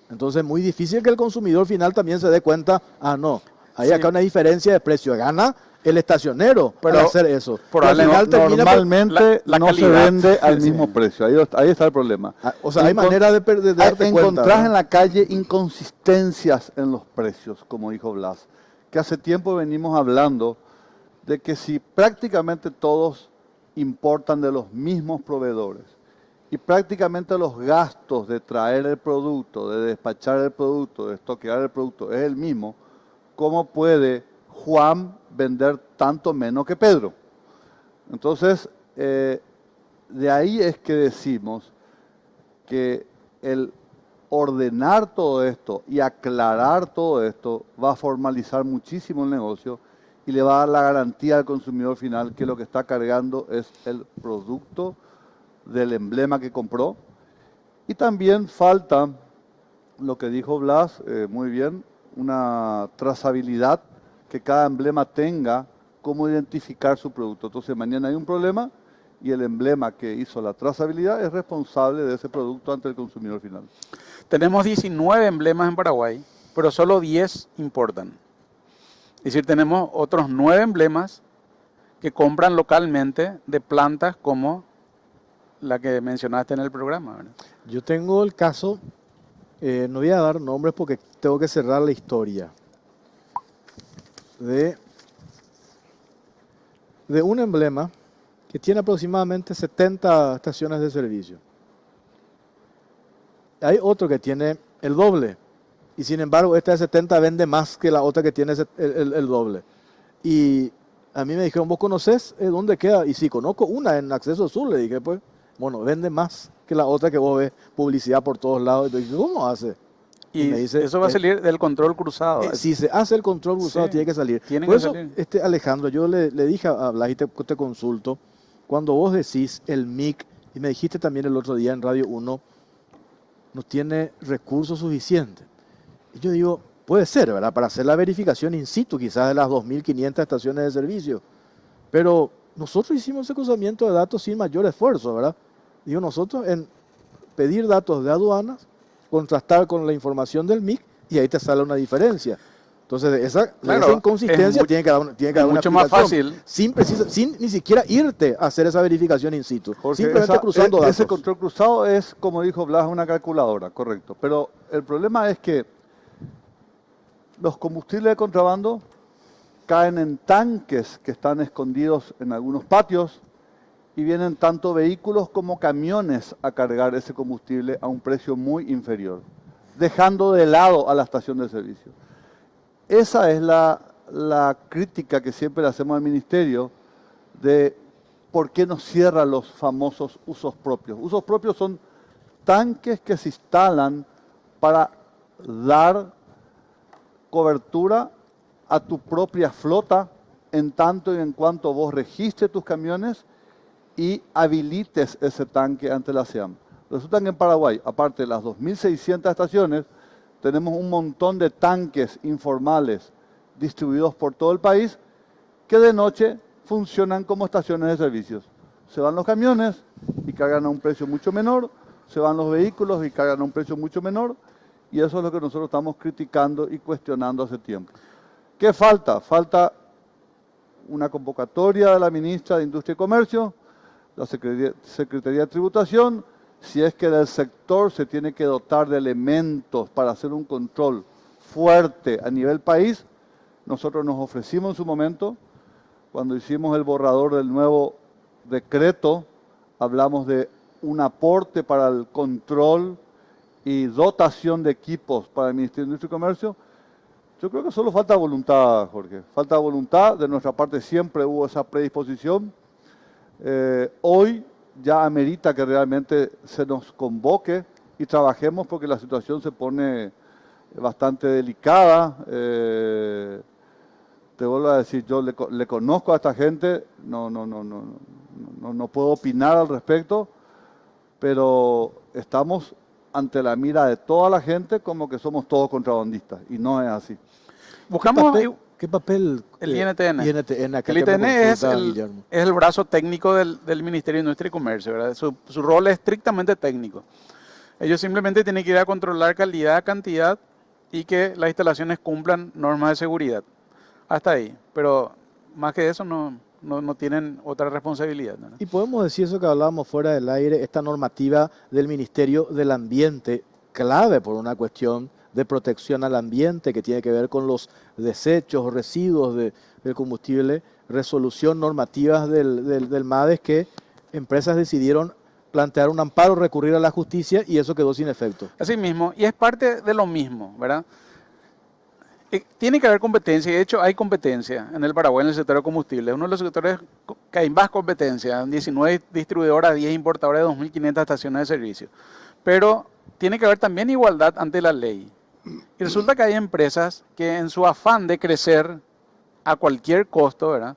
Entonces es muy difícil que el consumidor final también se dé cuenta, no, hay acá una diferencia de precio, gana el estacionero para hacer eso. Normalmente no se vende al mismo precio, ahí está el problema. O sea, hay manera de darte cuenta. Encontrás en la calle inconsistencias en los precios, como dijo Blas, que hace tiempo venimos hablando de que si prácticamente todos importan de los mismos proveedores y prácticamente los gastos de traer el producto, de despachar el producto, de estoquear el producto es el mismo, ¿cómo puede Juan vender tanto menos que Pedro? Entonces, de ahí es que decimos que el ordenar todo esto y aclarar todo esto va a formalizar muchísimo el negocio y le va a dar la garantía al consumidor final que lo que está cargando es el producto del emblema que compró. Y también falta, lo que dijo Blas, muy bien, una trazabilidad, que cada emblema tenga cómo identificar su producto. Entonces mañana hay un problema y el emblema que hizo la trazabilidad es responsable de ese producto ante el consumidor final. Tenemos 19 emblemas en Paraguay, pero solo 10 importan. Es decir, tenemos otros 9 emblemas que compran localmente de plantas como la que mencionaste en el programa, ¿verdad? Yo tengo el caso, no voy a dar nombres porque tengo que cerrar la historia, de un emblema que tiene aproximadamente 70 estaciones de servicio. Hay otro que tiene el doble, y sin embargo esta de 70 vende más que la otra que tiene el doble. Y a mí me dijeron, ¿vos conocés dónde queda? Y sí, conozco una en Acceso Sur, le dije, pues, bueno, vende más que la otra que vos ves publicidad por todos lados. Y yo, ¿cómo hace? Y me dice, eso va a salir del control cruzado. Si se hace el control cruzado, Sí, tiene que salir. tiene Por que eso, salir. Alejandro, yo le dije a Blas y te consulto, cuando vos decís el MIC, y me dijiste también el otro día en Radio 1, no tiene recursos suficientes. Y yo digo, puede ser, ¿verdad? Para hacer la verificación in situ, quizás de las 2.500 estaciones de servicio. Pero nosotros hicimos ese cruzamiento de datos sin mayor esfuerzo, ¿verdad? Digo, nosotros en pedir datos de aduanas, contrastar con la información del MIC, y ahí te sale una diferencia. Entonces, esa inconsistencia tiene que dar una mucho más explicación. fácil. Sin ni siquiera irte a hacer esa verificación in situ. Jorge, Simplemente cruzando datos. Ese control cruzado es, como dijo Blas, una calculadora, correcto. Pero el problema es que los combustibles de contrabando caen en tanques que están escondidos en algunos patios y vienen tanto vehículos como camiones a cargar ese combustible a un precio muy inferior, dejando de lado a la estación de servicio. Esa es la crítica que siempre le hacemos al Ministerio de por qué no cierra los famosos usos propios. Usos propios son tanques que se instalan para dar cobertura a tu propia flota en tanto y en cuanto vos registres tus camiones y habilites ese tanque ante la SEAM. Resulta que en Paraguay, aparte de las 2.600 estaciones, tenemos un montón de tanques informales distribuidos por todo el país que de noche funcionan como estaciones de servicios. Se van los camiones y cargan a un precio mucho menor, se van los vehículos y cargan a un precio mucho menor, y eso es lo que nosotros estamos criticando y cuestionando hace tiempo. ¿Qué falta? Falta una convocatoria de la ministra de Industria y Comercio, la Secretaría de Tributación, si es que del sector se tiene que dotar de elementos para hacer un control fuerte a nivel país. Nosotros nos ofrecimos en su momento, cuando hicimos el borrador del nuevo decreto, hablamos de un aporte para el control y dotación de equipos para el Ministerio de Industria y Comercio. Yo creo que solo falta voluntad, Jorge. Falta voluntad, de nuestra parte siempre hubo esa predisposición. Hoy ya amerita que realmente se nos convoque y trabajemos porque la situación se pone bastante delicada. Te vuelvo a decir, yo le conozco a esta gente, no puedo opinar al respecto, pero estamos ante la mira de toda la gente como que somos todos contrabandistas, y no es así. Buscamos ¿Qué papel? el INTN. acá El que me INTN es consulta Guillermo. el brazo técnico del Ministerio de Industria y Comercio, ¿verdad? Su rol es estrictamente técnico. Ellos simplemente tienen que ir a controlar calidad, cantidad y que las instalaciones cumplan normas de seguridad. Hasta ahí. Pero más que eso no tienen otra responsabilidad, ¿no? Y podemos decir eso que hablábamos fuera del aire, esta normativa del Ministerio del Ambiente, clave por una cuestión de protección al ambiente que tiene que ver con los desechos, residuos del combustible, resolución normativas del MADES que empresas decidieron plantear un amparo, recurrir a la justicia y eso quedó sin efecto. Así mismo, y es parte de lo mismo, ¿verdad? Tiene que haber competencia, y de hecho hay competencia en el Paraguay en el sector de combustible. Uno de los sectores que hay más competencia, 19 distribuidoras, 10 importadoras de 2.500 estaciones de servicio. Pero tiene que haber también igualdad ante la ley. Y resulta que hay empresas que en su afán de crecer a cualquier costo, ¿verdad?,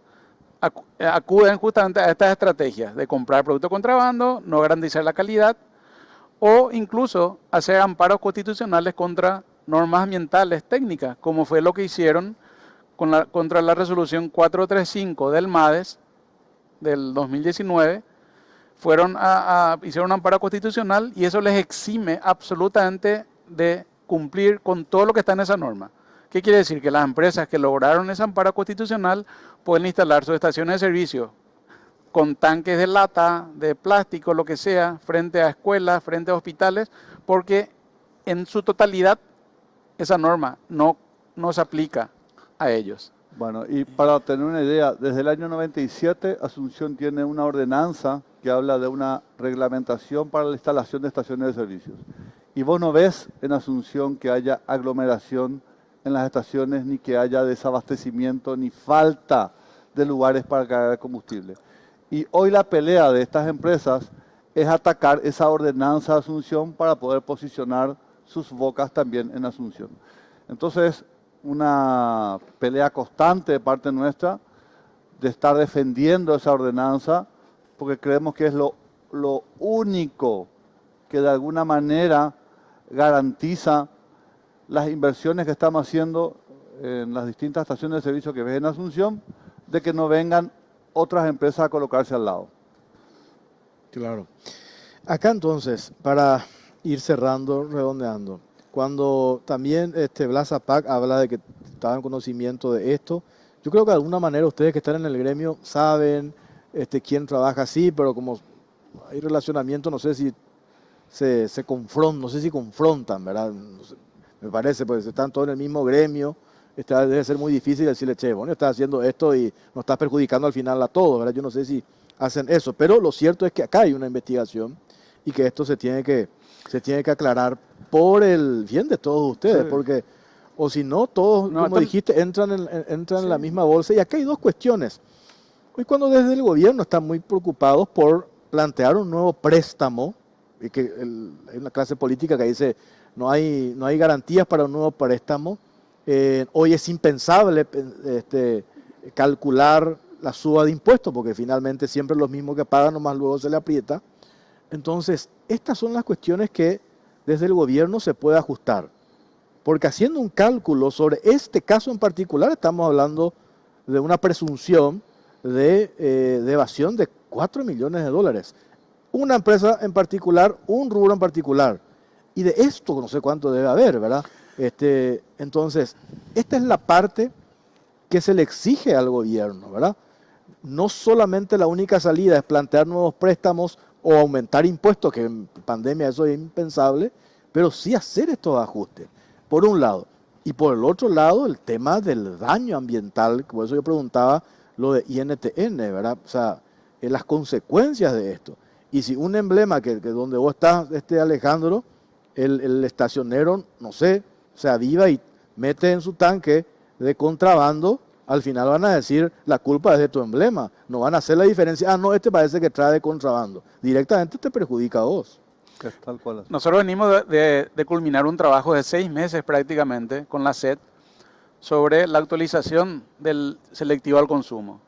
acuden justamente a estas estrategias de comprar producto contrabando, no garantizar la calidad o incluso hacer amparos constitucionales contra normas ambientales técnicas, como fue lo que hicieron contra la resolución 435 del MADES del 2019. Hicieron un amparo constitucional y eso les exime absolutamente de cumplir con todo lo que está en esa norma. ¿Qué quiere decir? Que las empresas que lograron ese amparo constitucional pueden instalar sus estaciones de servicio con tanques de lata, de plástico, lo que sea, frente a escuelas, frente a hospitales, porque en su totalidad esa norma no se aplica a ellos. Bueno, y para tener una idea, desde el año 97 Asunción tiene una ordenanza que habla de una reglamentación para la instalación de estaciones de servicios. Y vos no ves en Asunción que haya aglomeración en las estaciones, ni que haya desabastecimiento, ni falta de lugares para cargar combustible. Y hoy la pelea de estas empresas es atacar esa ordenanza de Asunción para poder posicionar sus bocas también en Asunción. Entonces, una pelea constante de parte nuestra de estar defendiendo esa ordenanza, porque creemos que es lo único que de alguna manera garantiza las inversiones que estamos haciendo en las distintas estaciones de servicio que ves en Asunción, de que no vengan otras empresas a colocarse al lado. Claro. Acá entonces, para ir cerrando, redondeando, cuando también Blas Apac habla de que estaba en conocimiento de esto, yo creo que de alguna manera ustedes que están en el gremio saben quién trabaja así, pero como hay relacionamiento, no sé si se confrontan, no sé si confrontan, ¿verdad? No sé, me parece, pues están todos en el mismo gremio, debe ser muy difícil decirle, che, bueno, estás haciendo esto y nos estás perjudicando al final a todos, ¿verdad? Yo no sé si hacen eso, pero lo cierto es que acá hay una investigación y que esto se tiene que aclarar por el bien de todos ustedes, sí. Porque, o si no, todos, como dijiste, entran en la misma bolsa. Y acá hay dos cuestiones. Hoy cuando desde el gobierno están muy preocupados por plantear un nuevo préstamo, y que hay una clase política que dice no hay garantías para un nuevo préstamo, hoy es impensable calcular la suba de impuestos, porque finalmente siempre los mismos que pagan, nomás luego se le aprieta. Entonces, estas son las cuestiones que desde el gobierno se puede ajustar. Porque haciendo un cálculo sobre este caso en particular, estamos hablando de una presunción de evasión de 4 millones de dólares. Una empresa en particular, un rubro en particular. Y de esto no sé cuánto debe haber, ¿verdad? Entonces, esta es la parte que se le exige al gobierno, ¿verdad? No solamente la única salida es plantear nuevos préstamos o aumentar impuestos, que en pandemia eso es impensable, pero sí hacer estos ajustes, por un lado. Y por el otro lado, el tema del daño ambiental, por eso yo preguntaba lo de INTN, ¿verdad? O sea, las consecuencias de esto. Y si un emblema que donde vos estás, Alejandro, el estacionero, no sé, se aviva y mete en su tanque de contrabando, al final van a decir, la culpa es de tu emblema. No van a hacer la diferencia. Ah, no, parece que trae de contrabando. Directamente te perjudica a vos. Tal cual. Nosotros venimos de culminar un trabajo de 6 meses prácticamente con la SED sobre la actualización del selectivo al consumo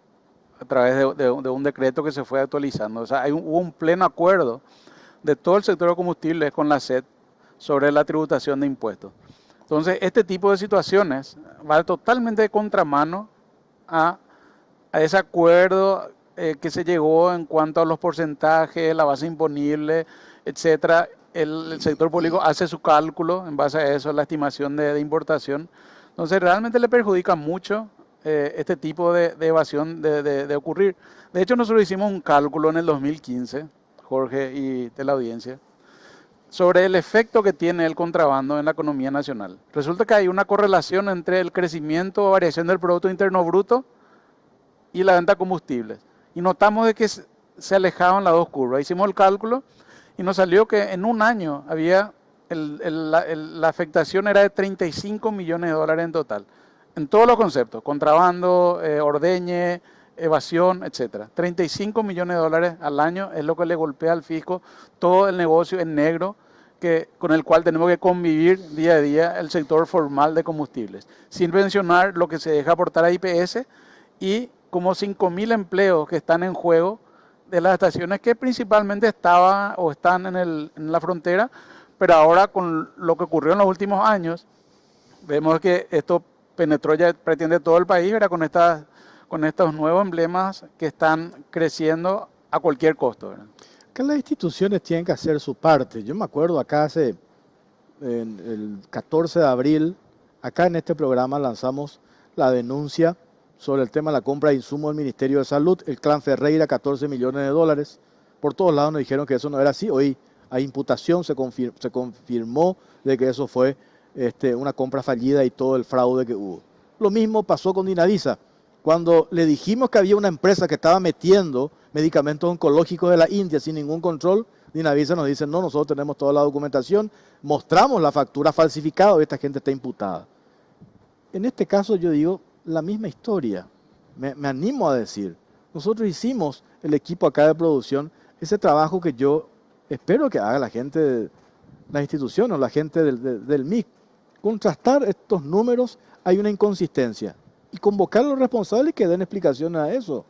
a través de un decreto que se fue actualizando. O sea, hubo un pleno acuerdo de todo el sector de combustibles con la SED sobre la tributación de impuestos. Entonces, este tipo de situaciones va totalmente de contramano a ese acuerdo que se llegó en cuanto a los porcentajes, la base imponible, etcétera. El sector público hace su cálculo en base a eso, la estimación de importación. Entonces, realmente le perjudica mucho este tipo de evasión de ocurrir. De hecho, nosotros hicimos un cálculo en el 2015, Jorge y de la audiencia, sobre el efecto que tiene el contrabando en la economía nacional. Resulta que hay una correlación entre el crecimiento o variación del Producto Interno Bruto y la venta de combustibles. Y notamos de que se alejaban las dos curvas. Hicimos el cálculo y nos salió que en un año había la afectación era de 35 millones de dólares en total. En todos los conceptos, contrabando, ordeñe, evasión, etcétera. 35 millones de dólares al año es lo que le golpea al fisco todo el negocio en negro con el cual tenemos que convivir día a día el sector formal de combustibles, sin mencionar lo que se deja aportar a IPS y como 5.000 empleos que están en juego de las estaciones que principalmente estaban o están en la frontera, pero ahora con lo que ocurrió en los últimos años, vemos que esto penetró ya, pretende todo el país, ¿verdad? Con estos nuevos emblemas que están creciendo a cualquier costo, ¿verdad? Acá las instituciones tienen que hacer su parte. Yo me acuerdo acá en el 14 de abril, acá en este programa lanzamos la denuncia sobre el tema de la compra de insumos del Ministerio de Salud, el clan Ferreira, 14 millones de dólares. Por todos lados nos dijeron que eso no era así. Hoy hay imputación, se confirmó de que eso fue una compra fallida y todo el fraude que hubo. Lo mismo pasó con Dinavisa. Cuando le dijimos que había una empresa que estaba metiendo medicamentos oncológicos de la India sin ningún control, Dinavisa nos dice, no, nosotros tenemos toda la documentación, mostramos la factura falsificada y esta gente está imputada. En este caso yo digo la misma historia, me animo a decir, nosotros hicimos, el equipo acá de producción, ese trabajo que yo espero que haga la gente de las instituciones o la gente del MIC, contrastar estos números, hay una inconsistencia y convocar a los responsables que den explicaciones a eso.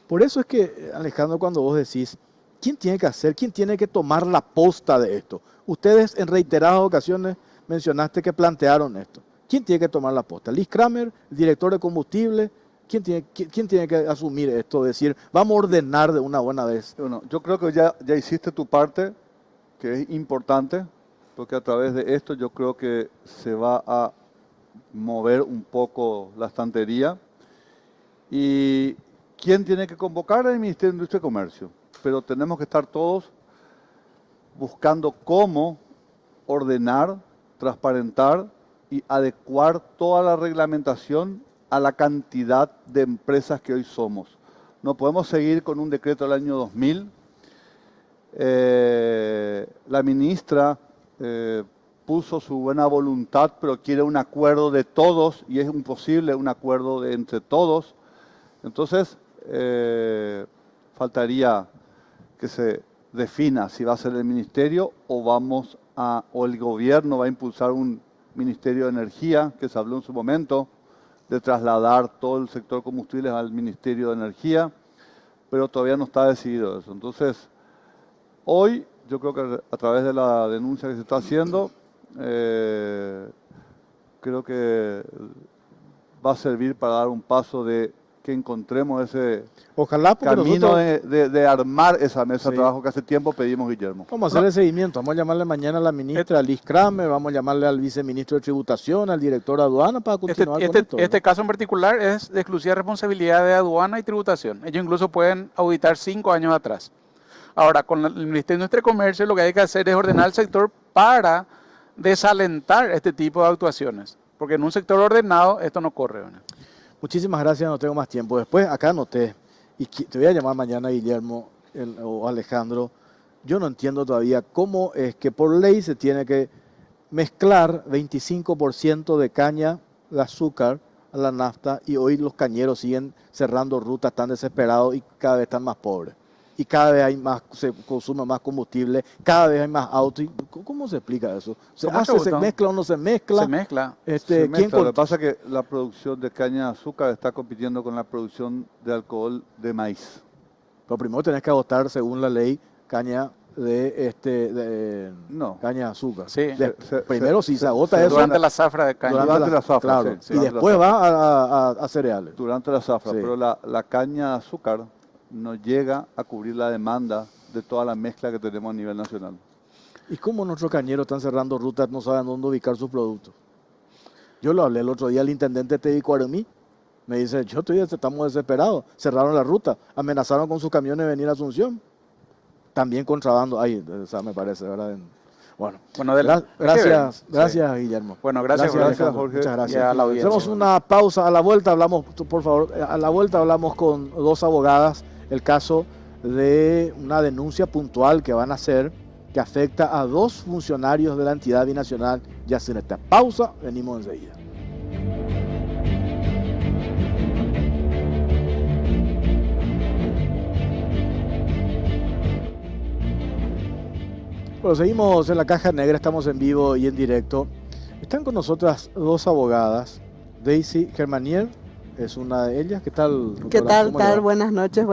Por eso es que, Alejandro, cuando vos decís, ¿quién tiene que hacer, quién tiene que tomar la posta de esto? Ustedes en reiteradas ocasiones mencionaste que plantearon esto. ¿Quién tiene que tomar la posta? Liz Kramer, el director de combustible, ¿quién tiene que asumir esto? Decir, vamos a ordenar de una buena vez. Bueno, yo creo que ya hiciste tu parte, que es importante, porque a través de esto yo creo que se va a mover un poco la estantería. ¿Y quién tiene que convocar? El Ministerio de Industria y Comercio. Pero tenemos que estar todos buscando cómo ordenar, transparentar y adecuar toda la reglamentación a la cantidad de empresas que hoy somos. No podemos seguir con un decreto del año 2000. La ministra puso su buena voluntad, pero quiere un acuerdo de todos y es imposible un acuerdo entre todos. Entonces, faltaría que se defina si va a ser el ministerio o el gobierno va a impulsar un Ministerio de Energía, que se habló en su momento, de trasladar todo el sector combustibles al Ministerio de Energía, pero todavía no está decidido eso. Entonces, hoy yo creo que a través de la denuncia que se está haciendo, creo que va a servir para dar un paso de que encontremos ese Ojalá, camino nosotros de armar esa mesa Sí. de trabajo que hace tiempo pedimos, Guillermo. vamos a hacer el seguimiento. Vamos a llamarle mañana a la ministra Liz Kramer, vamos a llamarle al viceministro de Tributación, al director de aduana para continuar con esto. Este caso en particular es de exclusiva responsabilidad de aduana y tributación. Ellos incluso pueden auditar 5 años atrás. Ahora, con el Ministerio de Industria y Comercio lo que hay que hacer es ordenar el sector para desalentar este tipo de actuaciones. Porque en un sector ordenado esto no corre, ¿verdad? Muchísimas gracias, no tengo más tiempo. Después acá anoté, y te voy a llamar mañana, Guillermo o Alejandro. Yo no entiendo todavía cómo es que por ley se tiene que mezclar 25% de caña de azúcar a la nafta y hoy los cañeros siguen cerrando rutas, están desesperados y cada vez están más pobres. Y cada vez se consume más combustible, cada vez hay más autos. ¿Cómo se explica eso? ¿Se mezcla o no se mezcla? Se mezcla. Se mezcla. Lo que pasa es que la producción de caña de azúcar está compitiendo con la producción de alcohol de maíz. Pero primero tenés que agotar, según la ley, caña caña de azúcar. Sí. Primero si se agota eso. Durante la zafra de caña. Durante la zafra, claro. sí, Y después va a cereales. Durante la zafra, Sí. pero la caña de azúcar no llega a cubrir la demanda de toda la mezcla que tenemos a nivel nacional. ¿Y cómo nuestros cañeros están cerrando rutas, no saben dónde ubicar sus productos? Yo lo hablé el otro día al intendente Tevi Cuaremí. Me dice, estamos desesperados. Cerraron la ruta, amenazaron con sus camiones de venir a Asunción. También contrabando. Ahí, me parece, ¿verdad? Bueno, gracias, Guillermo. Bueno, gracias Alejandro. Jorge. Muchas Y a gracias. la audiencia. Hacemos una pausa. A la vuelta hablamos, por favor, a la vuelta hablamos con 2 abogadas el caso de una denuncia puntual que van a hacer que afecta a 2 funcionarios de la entidad binacional. Ya sin esta pausa, venimos enseguida. Bueno, seguimos en la Caja Negra, estamos en vivo y en directo. Están con nosotras dos abogadas. Daisy Germanier es una de ellas. ¿Qué tal, doctora? ¿Qué tal, ¿Cómo le va? tal? Buenas noches,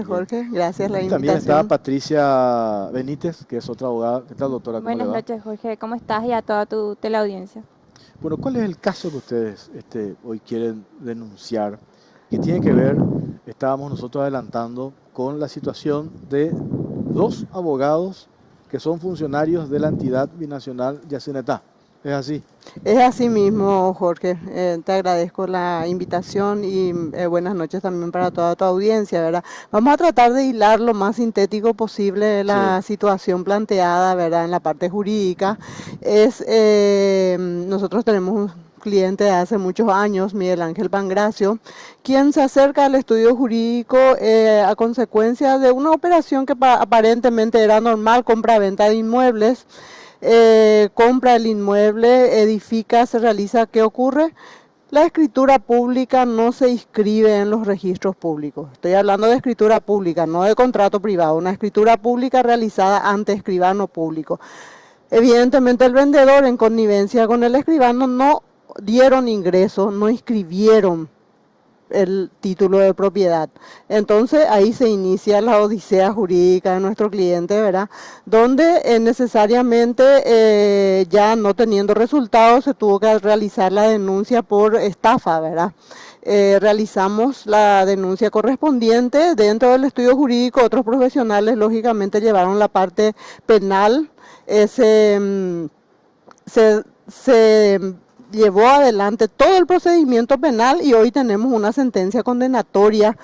Jorge. Gracias la Y también está invitación. Patricia Benítez, que es otra abogada. ¿Qué tal, doctora? ¿Cómo le Buenas va? noches, Jorge. ¿Cómo estás? Y a toda tu teleaudiencia. Bueno, ¿cuál es el caso que ustedes hoy quieren denunciar? Que tiene que ver, estábamos nosotros adelantando, con la situación de dos abogados que son funcionarios de la entidad binacional Yacinetá. ¿Es así? Es así mismo, Jorge. Te agradezco la invitación y buenas noches también para toda tu audiencia, ¿verdad? Vamos a tratar de hilar lo más sintético posible la situación planteada, ¿verdad? En la parte jurídica. Nosotros tenemos un cliente de hace muchos años, Miguel Ángel Pangracio, quien se acerca al estudio jurídico a consecuencia de una operación que aparentemente era normal, compra-venta de inmuebles. Compra el inmueble, edifica, se realiza. ¿Qué ocurre? La escritura pública no se inscribe en los registros públicos. Estoy hablando de escritura pública, no de contrato privado. Una escritura pública realizada ante escribano público. Evidentemente el vendedor, en connivencia con el escribano, no dieron ingreso, no inscribieron el título de propiedad. Entonces ahí se inicia la odisea jurídica de nuestro cliente, ¿verdad? Donde necesariamente ya no teniendo resultados se tuvo que realizar la denuncia por estafa, ¿verdad? Realizamos la denuncia correspondiente dentro del estudio jurídico. Otros profesionales lógicamente llevaron la parte penal. Se llevó adelante todo el procedimiento penal y hoy tenemos una sentencia condenatoria.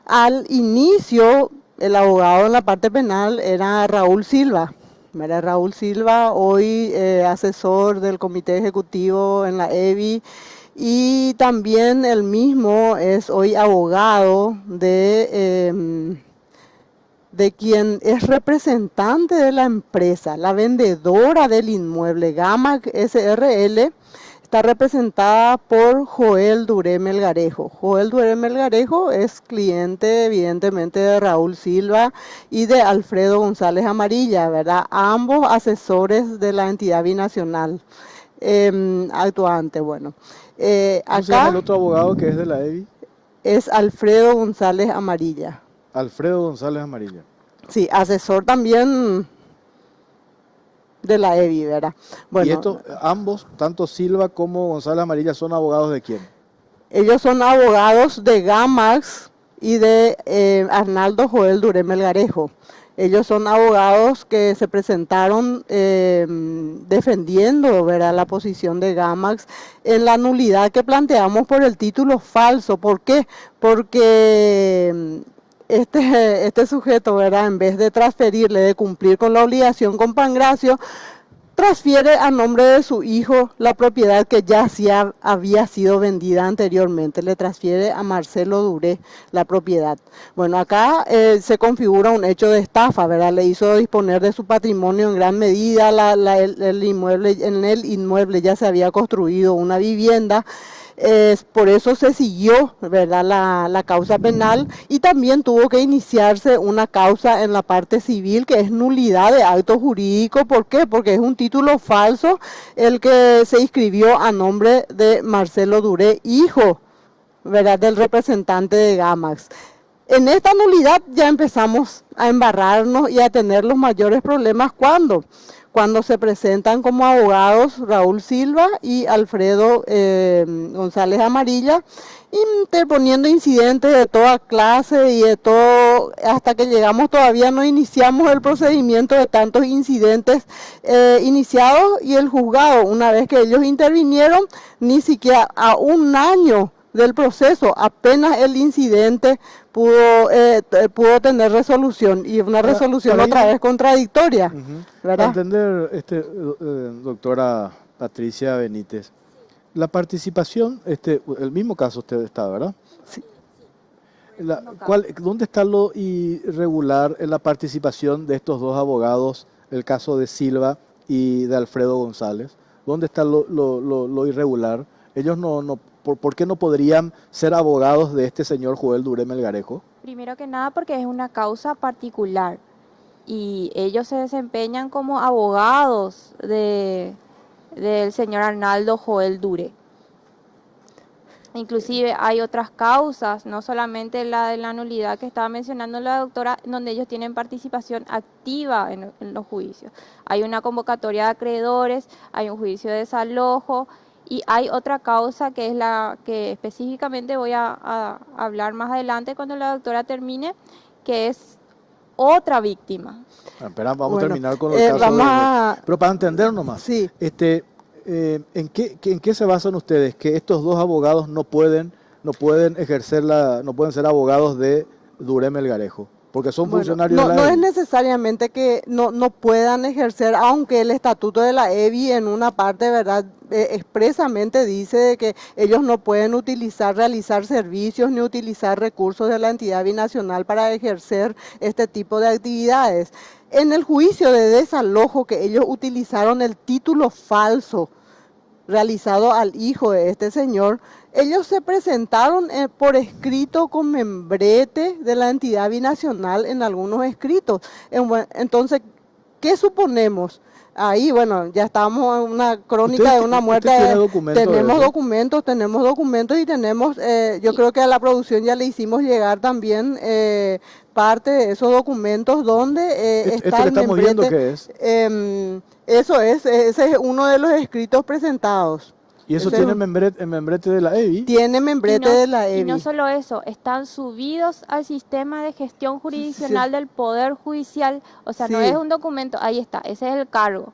Al inicio, el abogado en la parte penal era Raúl Silva. Era Raúl Silva, hoy asesor del comité ejecutivo en la EBI, y también él mismo es hoy abogado de quien es representante de la empresa, la vendedora del inmueble, Gamac SRL. Está representada por Joel Duré Melgarejo. Joel Duré Melgarejo es cliente, evidentemente, de Raúl Silva y de Alfredo González Amarilla, ¿verdad? Ambos asesores de la entidad binacional actuante. Bueno, ¿Cómo se llama el acá otro abogado que es de la EBI? es Alfredo González Amarilla. Alfredo González Amarilla. Sí, asesor también de la EBI, ¿verdad? Bueno, ¿Y estos, ambos, tanto Silva como González Amarilla, son abogados de quién? ellos son abogados de Gamax y de Arnaldo Joel Duré Melgarejo. Ellos son abogados que se presentaron defendiendo, ¿verdad?, la posición de Gamax en la nulidad que planteamos por el título falso. ¿Por qué? Porque este sujeto, ¿verdad?, en vez de transferirle, de cumplir con la obligación con Pangracio, transfiere a nombre de su hijo la propiedad que ya había sido vendida anteriormente. Le transfiere a Marcelo Duré la propiedad. Bueno, acá se configura un hecho de estafa, ¿verdad? Le hizo disponer de su patrimonio en gran medida. El inmueble, en el inmueble ya se había construido una vivienda. Por eso se siguió, ¿verdad?, la causa penal, y también tuvo que iniciarse una causa en la parte civil, que es nulidad de acto jurídico. ¿Por qué? Porque es un título falso el que se inscribió a nombre de Marcelo Duré, hijo, ¿verdad?, del representante de Gamax. En esta nulidad ya empezamos a embarrarnos y a tener los mayores problemas cuando se presentan como abogados Raúl Silva y Alfredo González Amarilla, interponiendo incidentes de toda clase y de todo, hasta que llegamos, todavía no iniciamos el procedimiento de tantos incidentes iniciados, y el juzgado, una vez que ellos intervinieron, ni siquiera a un año del proceso, apenas el incidente pudo tener resolución, y una resolución otra vez contradictoria, ¿verdad? Para entender, doctora Patricia Benítez, la participación, el mismo caso usted está, ¿verdad? Sí. ¿Dónde está lo irregular en la participación de estos dos abogados, el caso de Silva y de Alfredo González? ¿Dónde está lo irregular? Ellos ¿por qué no podrían ser abogados de este señor Joel Duré Melgarejo? Primero que nada porque es una causa particular. y ellos se desempeñan como abogados del señor Arnaldo Joel Dure. Inclusive hay otras causas, no solamente la de la nulidad que estaba mencionando la doctora, donde ellos tienen participación activa en los juicios. Hay una convocatoria de acreedores, hay un juicio de desalojo y hay otra causa que es la que específicamente voy a hablar más adelante cuando la doctora termine, que es otra víctima. Espera, vamos a Bueno, terminar con el caso pero para entender nomás, Sí. ¿en qué se basan ustedes que estos dos abogados no pueden ser abogados de Dure Melgarejo? Porque son Bueno, funcionarios no, de la no es EBI. necesariamente que no puedan ejercer, aunque el estatuto de la EBI en una parte, ¿verdad?, expresamente dice de que ellos no pueden realizar servicios ni utilizar recursos de la entidad binacional para ejercer este tipo de actividades. En el juicio de desalojo que ellos utilizaron el título falso realizado al hijo de este señor, ellos se presentaron por escrito con membrete de la entidad binacional en algunos escritos. Entonces, ¿qué suponemos? Ahí, bueno, ya estamos en una crónica de una muerte. ¿Usted tiene documentos de Tenemos eso? documentos y tenemos, yo creo que a la producción ya le hicimos llegar también parte de esos documentos donde ¿Esto está que el estamos viendo membrete. qué es? Ese es uno de los escritos presentados. ¿Y eso Ese tiene es el membrete de la EBI? Tiene membrete de la Y no EBI. solo eso, están subidos al sistema de gestión jurisdiccional del Poder Judicial. O sea, no Sí. es un documento, ahí está, ese es el cargo.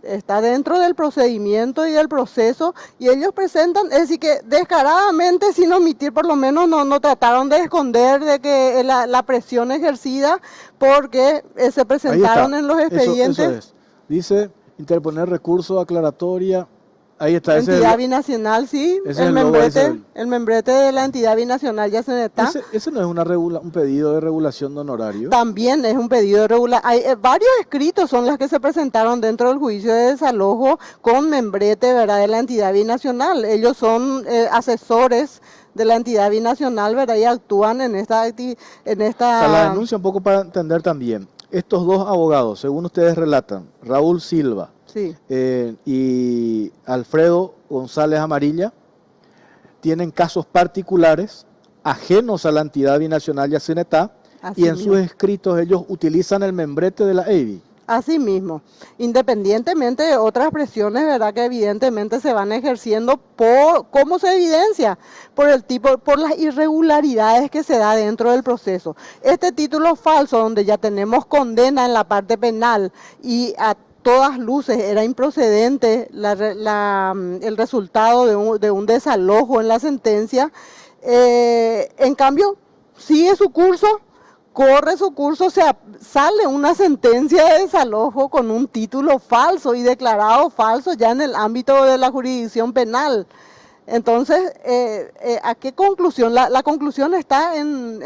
Está dentro del procedimiento y del proceso, y ellos presentan, es decir, que descaradamente, sin omitir, por lo menos no trataron de esconder de que la presión ejercida, porque se presentaron Ahí está. en los expedientes. Eso es. Dice interponer recurso aclaratoria. Ahí está. Entidad binacional, sí, ese es el logo, el membrete de la entidad binacional ya se está. Ese no es un pedido de regulación de honorario. También es un pedido de regulación. Hay varios escritos son las que se presentaron dentro del juicio de desalojo con membrete, ¿verdad?, de la entidad binacional. Ellos son asesores de la entidad binacional, ¿verdad?, y actúan en esta. O sea, la denuncia, un poco para entender también. Estos dos abogados, según ustedes relatan, Raúl Silva, Sí. Y Alfredo González Amarilla, tienen casos particulares ajenos a la entidad binacional Yacinetá, Así y en mismo. sus escritos ellos utilizan el membrete de la EBI. Así mismo, independientemente de otras presiones, ¿verdad?, que evidentemente se van ejerciendo ¿cómo se evidencia? Por las irregularidades que se da dentro del proceso. Este título falso, donde ya tenemos condena en la parte penal y a todas luces era improcedente el resultado de un desalojo en la sentencia, en cambio sigue su curso, corre su curso, sale una sentencia de desalojo con un título falso y declarado falso ya en el ámbito de la jurisdicción penal. Entonces, ¿a qué conclusión? La conclusión está en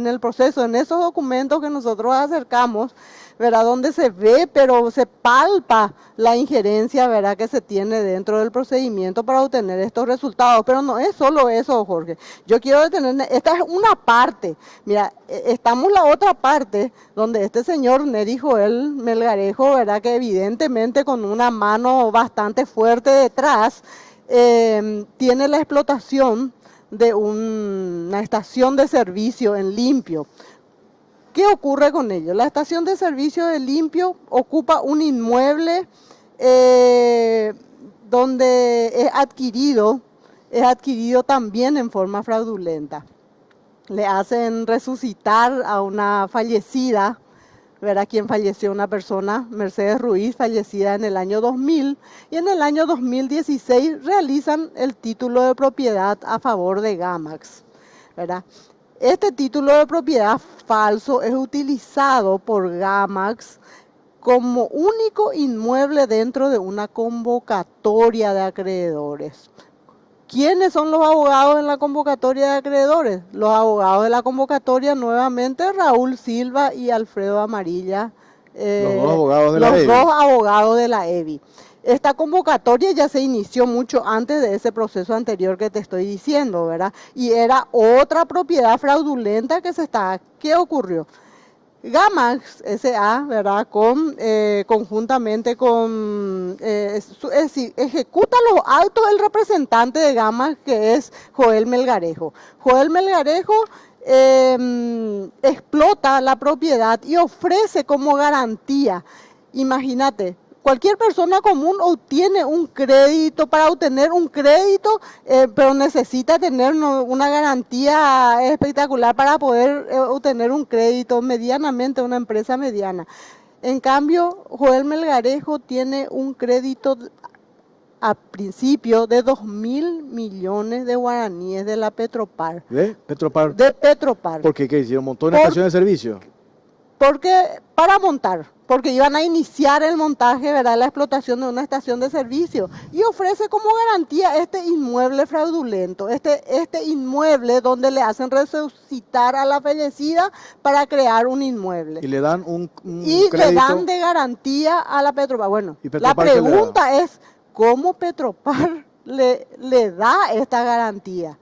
el proceso, en esos documentos que nosotros acercamos, ¿verdad?, donde se ve, pero se palpa la injerencia, ¿verdad?, que se tiene dentro del procedimiento para obtener estos resultados. Pero no es solo eso, Jorge. Yo quiero detenerme, esta es una parte. Mira, estamos la otra parte, donde este señor Neri Joel Melgarejo, ¿verdad?, que evidentemente con una mano bastante fuerte detrás, tiene la explotación de una estación de servicio en Limpio. ¿Qué ocurre con ello? La estación de servicio de Limpio ocupa un inmueble donde es adquirido también en forma fraudulenta. Le hacen resucitar a una fallecida, ¿verdad?, quien falleció, una persona, Mercedes Ruiz, fallecida en el año 2000, y en el año 2016 realizan el título de propiedad a favor de Gamax, ¿verdad? Este título de propiedad falso es utilizado por Gamax como único inmueble dentro de una convocatoria de acreedores. ¿Quiénes son los abogados en la convocatoria de acreedores? Los abogados de la convocatoria, nuevamente, Raúl Silva y Alfredo Amarilla. Los dos abogados de la EBI. Los dos abogados de la EBI. Esta convocatoria ya se inició mucho antes de ese proceso anterior que te estoy diciendo, ¿verdad? Y era otra propiedad fraudulenta que se estaba. ¿Qué ocurrió? Gamax S.A., ¿verdad? Conjuntamente con, es decir, ejecuta los actos el representante de Gamax, que es Joel Melgarejo. Joel Melgarejo explota la propiedad y ofrece como garantía, imagínate, cualquier persona común obtiene un crédito. Para obtener un crédito, pero necesita tener una garantía espectacular para poder obtener un crédito medianamente, una empresa mediana. En cambio, Joel Melgarejo tiene un crédito a principio de 2.000 millones de guaraníes de la Petropar. ¿De Petropar? De Petropar. ¿Por qué? ¿Qué hicieron? ¿Montó una estación de servicio? Para montar, porque iban a iniciar el montaje, ¿verdad?, la explotación de una estación de servicio, y ofrece como garantía este inmueble fraudulento, este inmueble donde le hacen resucitar a la fallecida para crear un inmueble. Y le dan un y crédito. Le dan de garantía a la Petropar. Bueno, ¿Y Petropar la pregunta es, ¿cómo Petropar le da esta garantía?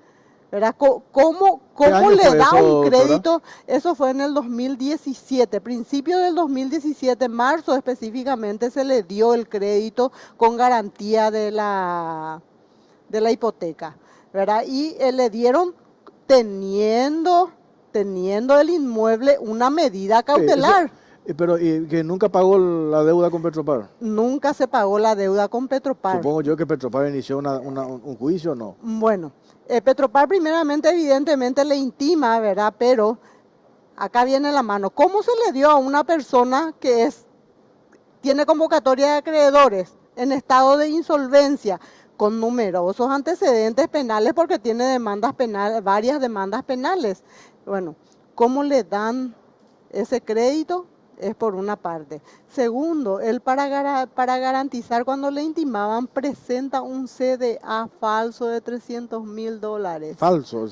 ¿Verdad? ¿Cómo le da un crédito? Doctora? Eso fue en el 2017, principio del 2017, marzo específicamente, se le dio el crédito con garantía de la hipoteca, ¿verdad? Y le dieron teniendo el inmueble una medida cautelar. Pero que nunca pagó la deuda con Petropar. Nunca se pagó la deuda con Petropar. Supongo yo que Petropar inició un juicio, ¿no? Bueno, Petropar primeramente evidentemente le intima, ¿verdad? Pero acá viene la mano. ¿Cómo se le dio a una persona que tiene convocatoria de acreedores en estado de insolvencia, con numerosos antecedentes penales porque tiene demandas penales, varias demandas penales? Bueno, ¿cómo le dan ese crédito? Es por una parte. Segundo, él para garantizar, cuando le intimaban, presenta un CDA falso de $300.000.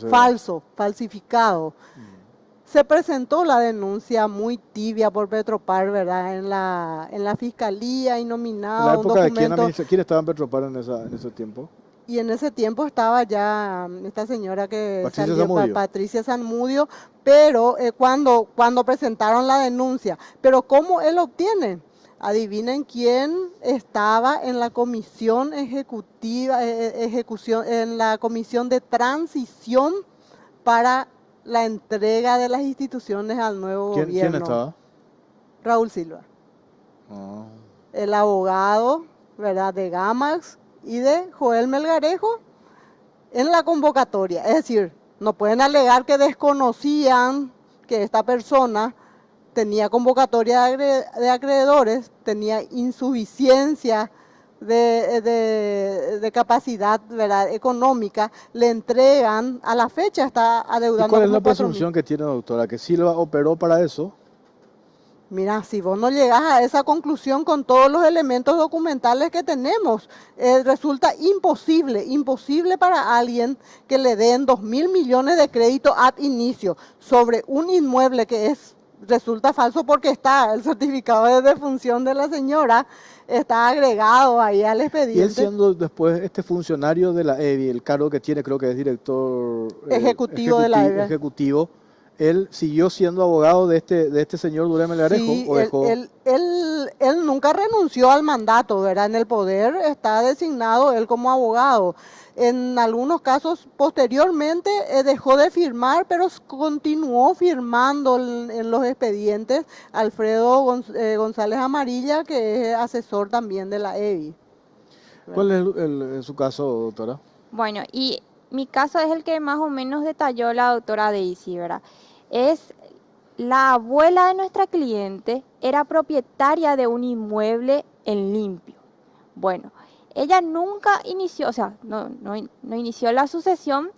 Falso, falsificado. Se presentó la denuncia muy tibia por Petropar, ¿verdad? En la fiscalía, y nominado. ¿En la época de quién estaba en Petropar en ese tiempo? Y en ese tiempo estaba ya esta señora Patricia Zamudio, pero cuando presentaron la denuncia. Pero ¿cómo él obtiene? Adivinen quién estaba en la comisión ejecutiva, en la comisión de transición para la entrega de las instituciones al nuevo gobierno. ¿Quién estaba? Raúl Silva. Oh. El abogado, ¿verdad?, de Gamax y de Joel Melgarejo en la convocatoria. Es decir, no pueden alegar que desconocían que esta persona tenía convocatoria de acreedores, tenía insuficiencia de capacidad, ¿verdad?, económica. Le entregan, a la fecha está adeudando. ¿Y cuál es la presunción que tiene, doctora? ¿Que Silva operó para eso? Mira, si vos no llegás a esa conclusión con todos los elementos documentales que tenemos, resulta imposible para alguien que le den 2.000 millones de crédito ad inicio sobre un inmueble que resulta falso, porque está el certificado de defunción de la señora, está agregado ahí al expediente. Y él, siendo después este funcionario de la EBI, el cargo que tiene, creo que es director ejecutivo de la EBI. Ejecutivo, ¿él siguió siendo abogado de este señor Joel Melgarejo? Sí, ¿o dejó? Él nunca renunció al mandato, ¿verdad? En el poder está designado él como abogado. En algunos casos, posteriormente, dejó de firmar, pero continuó firmando en los expedientes. Alfredo González Amarilla, que es asesor también de la EBI. ¿Cuál es su caso, doctora? Bueno, y mi caso es el que más o menos detalló la doctora Daisy, ¿verdad? Es la abuela de nuestra cliente, era propietaria de un inmueble en Limpio. Bueno, ella nunca inició, o sea, no inició la sucesión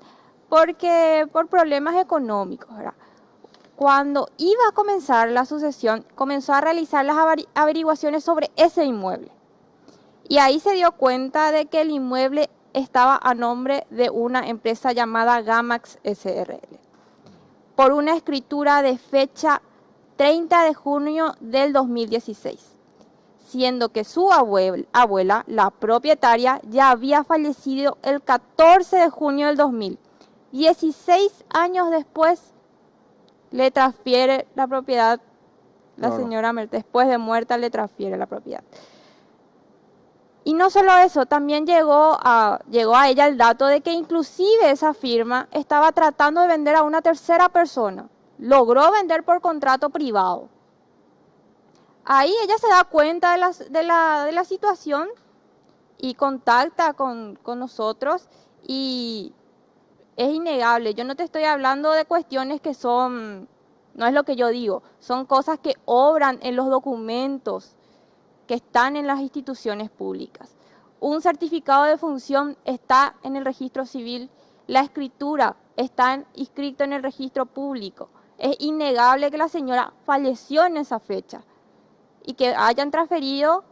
por problemas económicos, ¿verdad? Cuando iba a comenzar la sucesión, comenzó a realizar las averiguaciones sobre ese inmueble. Y ahí se dio cuenta de que el inmueble estaba a nombre de una empresa llamada Gamax SRL, por una escritura de fecha 30 de junio del 2016, siendo que su abuela, la propietaria, ya había fallecido el 14 de junio del 2000. 16 años después le transfiere la propiedad La Claro. señora después de muerta le transfiere la propiedad. Y no solo eso, también llegó a ella el dato de que inclusive esa firma estaba tratando de vender a una tercera persona. Logró vender por contrato privado. Ahí ella se da cuenta de la situación y contacta con nosotros y es innegable. Yo no te estoy hablando de cuestiones que son, no es lo que yo digo, son cosas que obran en los documentos que están en las instituciones públicas. Un certificado de función está en el registro civil, la escritura está inscrito en el registro público. Es innegable que la señora falleció en esa fecha y que hayan transferido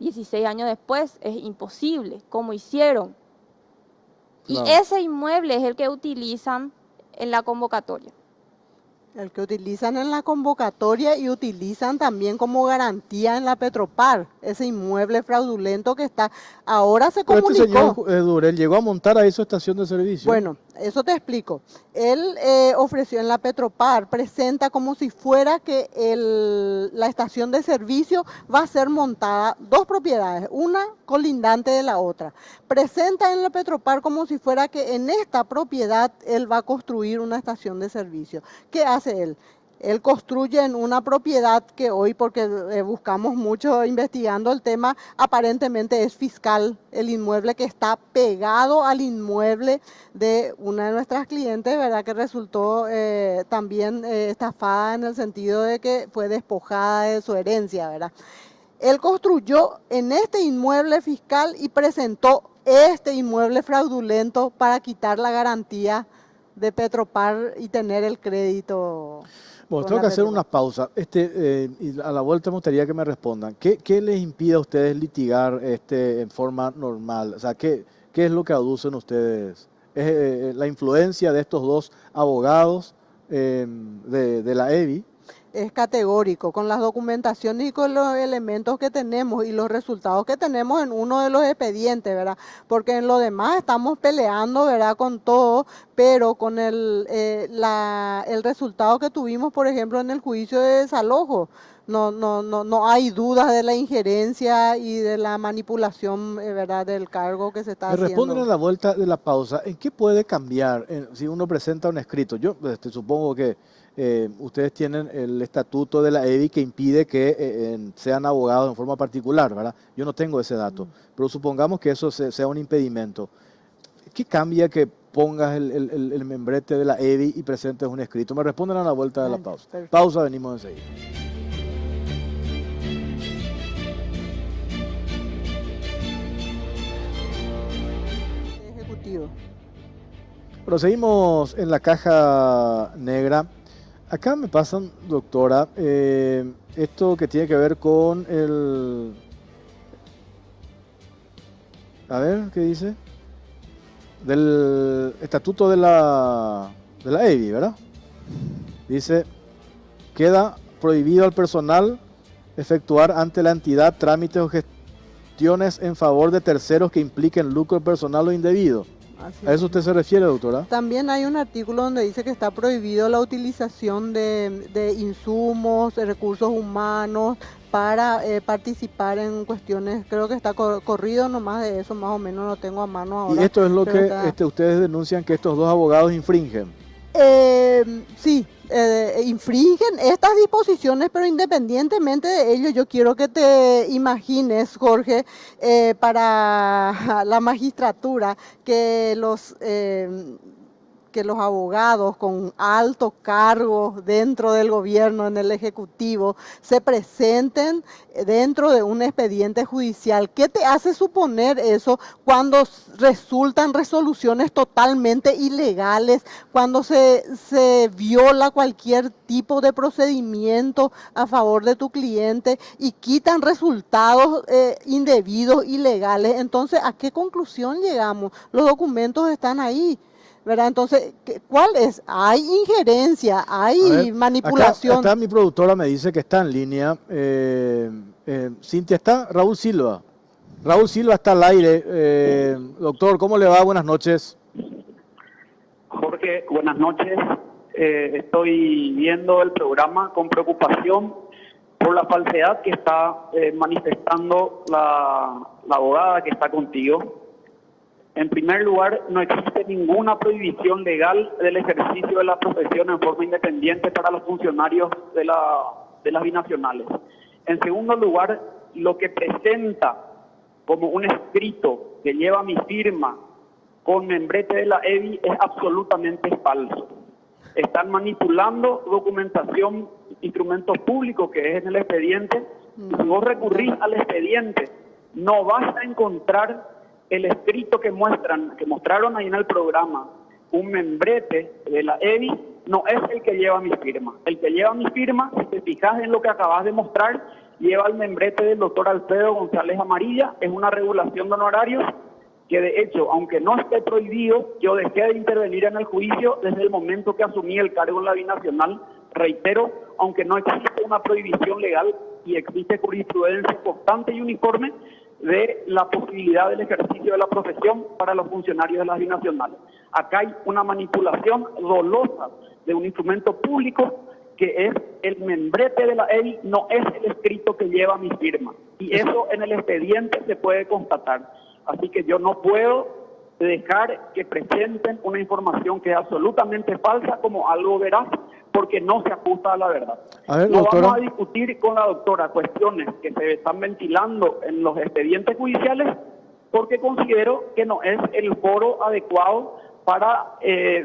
16 años después, es imposible, como hicieron. Claro. Y ese inmueble es el que utilizan en la convocatoria. El que utilizan en la convocatoria y utilizan también como garantía en la Petropar, ese inmueble fraudulento que está. Ahora se Pero comunicó. este señor Durel llegó a montar ahí su estación de servicio. Bueno, eso te explico. Él ofreció en la Petropar, presenta como si fuera que la estación de servicio va a ser montada, dos propiedades, una colindante de la otra. Presenta en la Petropar como si fuera que en esta propiedad él va a construir una estación de servicio. ¿Qué hace él? Él construye en una propiedad que hoy, porque buscamos mucho investigando el tema, aparentemente es fiscal, el inmueble que está pegado al inmueble de una de nuestras clientes, ¿verdad? Que resultó también estafada en el sentido de que fue despojada de su herencia, ¿verdad? Él construyó en este inmueble fiscal y presentó este inmueble fraudulento para quitar la garantía de Petropar y tener el crédito. Bueno, con tengo la que hacer Petropar. una pausa. Y a la vuelta me gustaría que me respondan. ¿Qué les impide a ustedes litigar en forma normal? O sea, ¿qué es lo que aducen ustedes? ¿Es la influencia de estos dos abogados de la EBI? Es categórico, con las documentaciones y con los elementos que tenemos y los resultados que tenemos en uno de los expedientes, ¿verdad? Porque en lo demás estamos peleando, ¿verdad? Con todo, pero con el resultado que tuvimos, por ejemplo, en el juicio de desalojo, no hay dudas de la injerencia y de la manipulación, ¿verdad? Del cargo que se está Me responden a haciendo. la vuelta de la pausa. ¿En qué puede cambiar si uno presenta un escrito? Yo supongo que ustedes tienen el estatuto de la EBI que impide que sean abogados en forma particular, ¿verdad? Yo no tengo ese dato, pero supongamos que eso sea un impedimento. ¿Qué cambia que pongas el membrete de la EBI y presentes un escrito? Me responden a la vuelta de la pausa. Perfecto. Pausa, venimos enseguida. Ejecutivo. Proseguimos en la caja negra. Acá me pasan, doctora, esto que tiene que ver con el... A ver, ¿qué dice? Del estatuto de la EBI, ¿verdad? Dice, queda prohibido al personal efectuar ante la entidad trámites o gestiones en favor de terceros que impliquen lucro personal o indebido. Así ¿A eso usted se refiere, doctora? También hay un artículo donde dice que está prohibido la utilización de insumos, de recursos humanos para participar en cuestiones, creo que está corrido nomás de eso, más o menos no tengo a mano ahora. Y esto es lo pero que está- ustedes denuncian que estos dos abogados infringen. Sí, infringen estas disposiciones, pero independientemente de ello, yo quiero que te imagines, Jorge, para la magistratura, que los abogados con altos cargos dentro del gobierno, en el Ejecutivo, se presenten dentro de un expediente judicial. ¿Qué te hace suponer eso cuando resultan resoluciones totalmente ilegales, cuando se viola cualquier tipo de procedimiento a favor de tu cliente y quitan resultados indebidos, ilegales? Entonces, ¿a qué conclusión llegamos? Los documentos están ahí, ¿verdad? Entonces, ¿cuál es? Hay injerencia, A hay ver, manipulación. acá mi productora me dice que está en línea. Cintia, está Raúl Silva. Raúl Silva está al aire. Doctor, ¿cómo le va? Buenas noches. Jorge, buenas noches. Estoy viendo el programa con preocupación por la falsedad que está manifestando la abogada que está contigo. En primer lugar, no existe ninguna prohibición legal del ejercicio de la profesión en forma independiente para los funcionarios de las binacionales. En segundo lugar, lo que presenta como un escrito que lleva mi firma con membrete de la EBI es absolutamente falso. Están manipulando documentación, instrumentos públicos que es en el expediente. Si vos recurrís al expediente, no vas a encontrar el escrito que mostraron ahí en el programa. Un membrete de la EBI no es el que lleva mi firma. El que lleva mi firma, si te fijas en lo que acabas de mostrar, lleva el membrete del doctor Alfredo González Amarilla. Es una regulación de honorarios que, de hecho, aunque no esté prohibido, yo dejé de intervenir en el juicio desde el momento que asumí el cargo en la binacional. Reitero, aunque no existe una prohibición legal y existe jurisprudencia constante y uniforme de la posibilidad del ejercicio de la profesión para los funcionarios de las binacionales. Acá hay una manipulación dolosa de un instrumento público que es el membrete de la EBI, no es el escrito que lleva mi firma. Y eso en el expediente se puede constatar. Así que yo no puedo dejar que presenten una información que es absolutamente falsa como algo veraz, porque no se ajusta a la verdad. A ver, no doctora. vamos a discutir con la doctora cuestiones que se están ventilando en los expedientes judiciales, porque considero que no es el foro adecuado para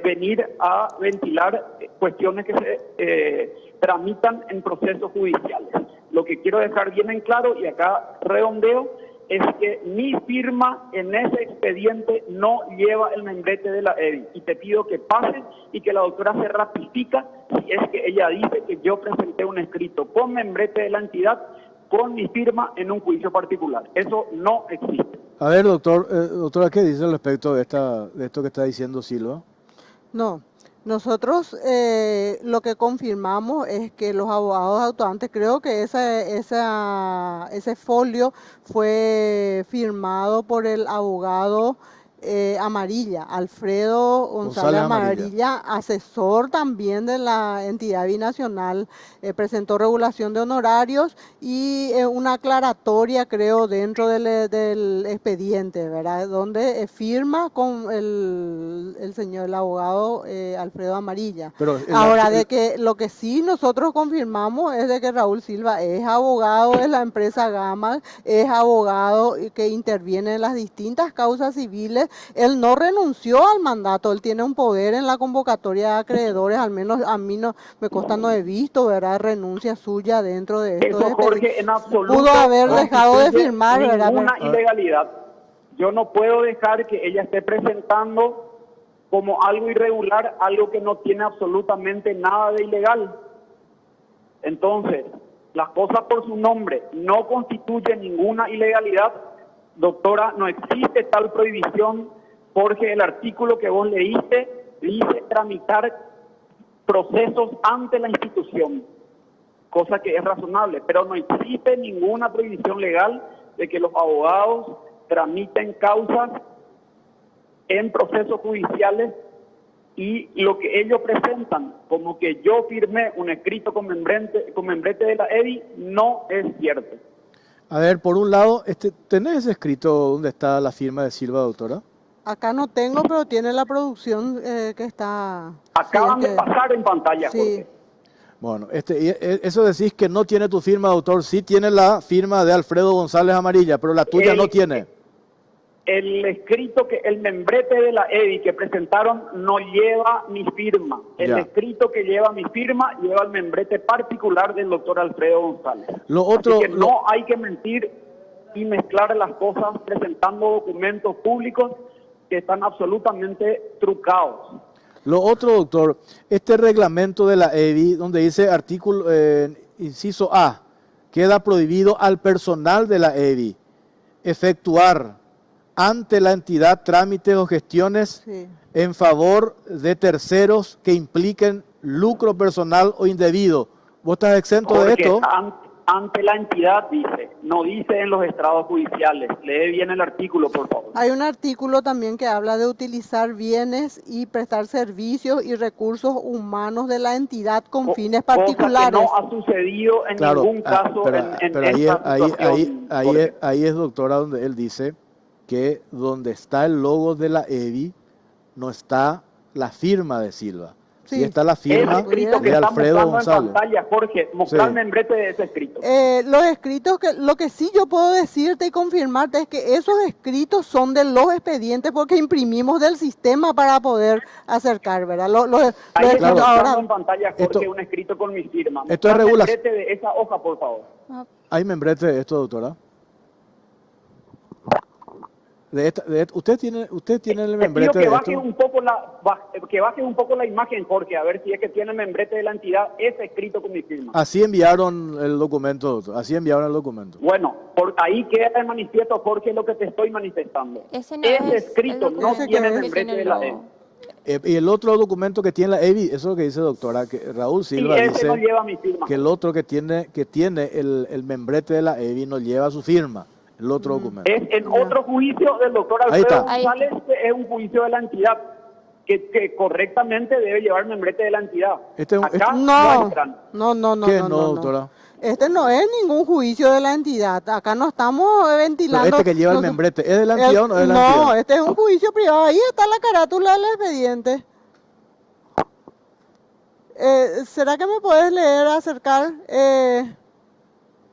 venir a ventilar cuestiones que se tramitan en procesos judiciales. Lo que quiero dejar bien en claro, y acá redondeo, es que mi firma en ese expediente no lleva el membrete de la EBI. Y te pido que pase y que la doctora se ratifica si es que ella dice que yo presenté un escrito con membrete de la entidad, con mi firma en un juicio particular. Eso no existe. A ver, doctora, ¿qué dice al respecto de esto que está diciendo Silva? No, nosotros lo que confirmamos es que los abogados actuantes, creo que ese folio fue firmado por el abogado Amarilla, Alfredo González Amarilla, asesor también de la entidad binacional, presentó regulación de honorarios y una aclaratoria, creo, dentro del expediente, ¿verdad? Donde firma con el señor, el abogado Alfredo Amarilla. Pero ahora, de que lo que sí nosotros confirmamos es de que Raúl Silva es abogado de la empresa Gamax, es abogado que interviene en las distintas causas civiles. Él no renunció al mandato, él tiene un poder en la convocatoria de acreedores, al menos a mí no me consta, no he visto, ¿verdad?, renuncia suya dentro de esto. Eso, Jorge, en absoluto pudo haber dejado de firmar, ¿verdad? Ninguna ilegalidad. Yo no puedo dejar que ella esté presentando como algo irregular, algo que no tiene absolutamente nada de ilegal. Entonces, las cosas por su nombre no constituyen ninguna ilegalidad. Doctora, no existe tal prohibición, porque el artículo que vos leíste dice tramitar procesos ante la institución, cosa que es razonable, pero no existe ninguna prohibición legal de que los abogados tramiten causas en procesos judiciales, y lo que ellos presentan como que yo firmé un escrito con membrete de la EBI no es cierto. A ver, por un lado, ¿tenés ese escrito donde está la firma de Silva, doctora? Acá no tengo, pero tiene la producción que está... Acaban de pasar en pantalla, sí. Jorge. Bueno, eso decís que no tiene tu firma, doctor. Sí tiene la firma de Alfredo González Amarilla, pero la tuya no tiene. El escrito, el membrete de la EBI que presentaron no lleva mi firma. El escrito que lleva mi firma lleva el membrete particular del doctor Alfredo González. Así que no hay que mentir y mezclar las cosas presentando documentos públicos que están absolutamente trucados. Lo otro, doctor, este reglamento de la EBI, donde dice artículo, inciso A, queda prohibido al personal de la EBI efectuar ante la entidad trámites o gestiones en favor de terceros que impliquen lucro personal o indebido. ¿Vos estás exento de esto? ante la entidad, dice, no dice en los estrados judiciales. Lee bien el artículo, por favor. Hay un artículo también que habla de utilizar bienes y prestar servicios y recursos humanos de la entidad con fines particulares. Cosa que no ha sucedido en ningún caso pero en esta situación. ahí es, doctora, donde él dice que donde está el logo de la EBI no está la firma de Silva. Sí está la firma el escrito que de está Alfredo mostrando González. en pantalla, Jorge, mostrar el membrete de ese escrito. Los escritos, lo que sí yo puedo decirte y confirmarte es que esos escritos son de los expedientes porque imprimimos del sistema para poder acercar, ¿verdad? Ahí está claro, mostrando en pantalla, Jorge, un escrito con mi firma. Esto es regulación. El membrete de esa hoja, por favor. ¿Hay membrete de esto, doctora? Usted tiene el membrete de esto. Que baje un poco la imagen, Jorge, a ver si es que tiene el membrete de la entidad, ese escrito con mi firma. Así enviaron el documento, doctor. Así enviaron el documento. Bueno, por ahí queda el manifiesto, Jorge, lo que te estoy manifestando. Ese escrito no tiene el membrete de la EBI. Y el otro documento que tiene la EBI, eso es lo que dice doctora, que Raúl Silva dice no lleva mi firma. que el otro que tiene el membrete de la EBI no lleva su firma. El otro documento. Es en otro juicio del doctor Alfredo González, es un juicio de la entidad que correctamente debe llevar el membrete de la entidad. Acá no, doctora? Este no es ningún juicio de la entidad. Acá no estamos ventilando. Pero que lleva el membrete, ¿es de la entidad o no es de la entidad? No, este es un juicio privado. Ahí está la carátula del expediente. ¿Será que me puedes leer, acercar?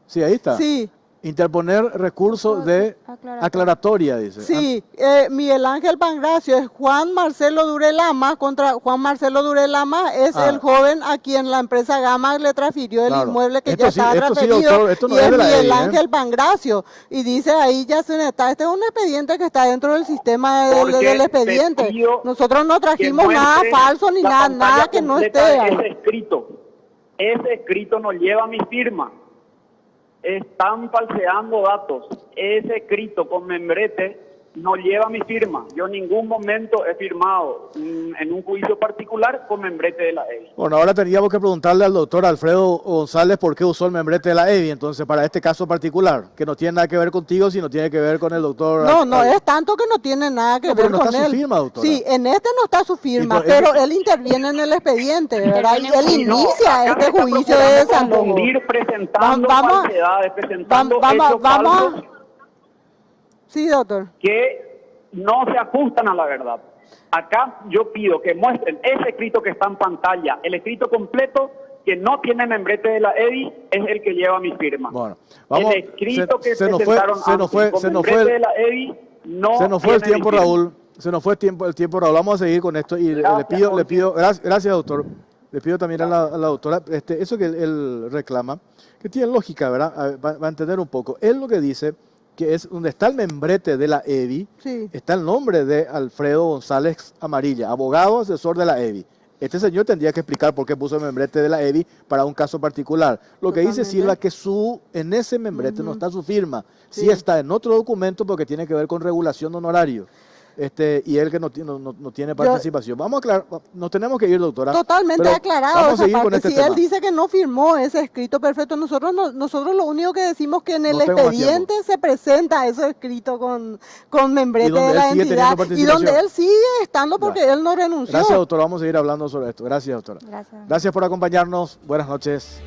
Sí, ahí está. Sí. Interponer recursos de aclaratoria, dice. Sí, Miguel Ángel Pangracio es Juan Marcelo Durelama, contra Juan Marcelo Durelama es el joven a quien la empresa Gama le transfirió el inmueble que ya estaba transferido, esto no y es es de la Miguel EBI, Ángel Pangracio, y dice ahí ya se está, este es un expediente que está dentro del sistema del expediente. Nosotros no trajimos nada falso ni nada que no esté ahí. Ese escrito no lleva mi firma. Están falseando datos. Ese escrito con membrete no lleva mi firma. Yo en ningún momento he firmado en un juicio particular con membrete de la EBI. Bueno, ahora teníamos que preguntarle al doctor Alfredo González por qué usó el membrete de la EBI, entonces, para este caso particular, que no tiene nada que ver contigo, sino tiene que ver con el doctor... No es tanto que no tiene nada que ver pero no con está él. Su firma, doctora. Sí, en este no está su firma, pero él interviene en el expediente, ¿verdad? Y él inicia este juicio de desalojo. Presentando falsedades, presentando hechos falsos. Sí, doctor. Que no se ajustan a la verdad. Acá yo pido que muestren ese escrito que está en pantalla, el escrito completo que no tiene membrete de la EBI, es el que lleva mi firma. Bueno, vamos, el escrito que presentaron con membrete de la EBI no se nos fue el tiempo, Raúl. Se nos fue el tiempo, Raúl. Vamos a seguir con esto y le pido, gracias, doctor. Le pido también a la doctora, eso que él reclama, que tiene lógica, ¿verdad? Va a entender un poco. Él lo que dice que es donde está el membrete de la EBI, está el nombre de Alfredo González Amarilla, abogado asesor de la EBI. Este señor tendría que explicar por qué puso el membrete de la EBI para un caso particular. Lo que dice Silva que en ese membrete no está su firma, sí está en otro documento porque tiene que ver con regulación de honorario. Y él que no tiene participación. Vamos a aclarar, nos tenemos que ir, doctora. Totalmente aclarado vamos esa a seguir parte. con este si tema. él dice que no firmó ese escrito perfecto, nosotros lo único que decimos que en el expediente se presenta ese escrito con membrete de la entidad y donde él sigue estando porque él no renunció. Gracias, doctora. Vamos a seguir hablando sobre esto. Gracias, doctora. Gracias por acompañarnos. Buenas noches.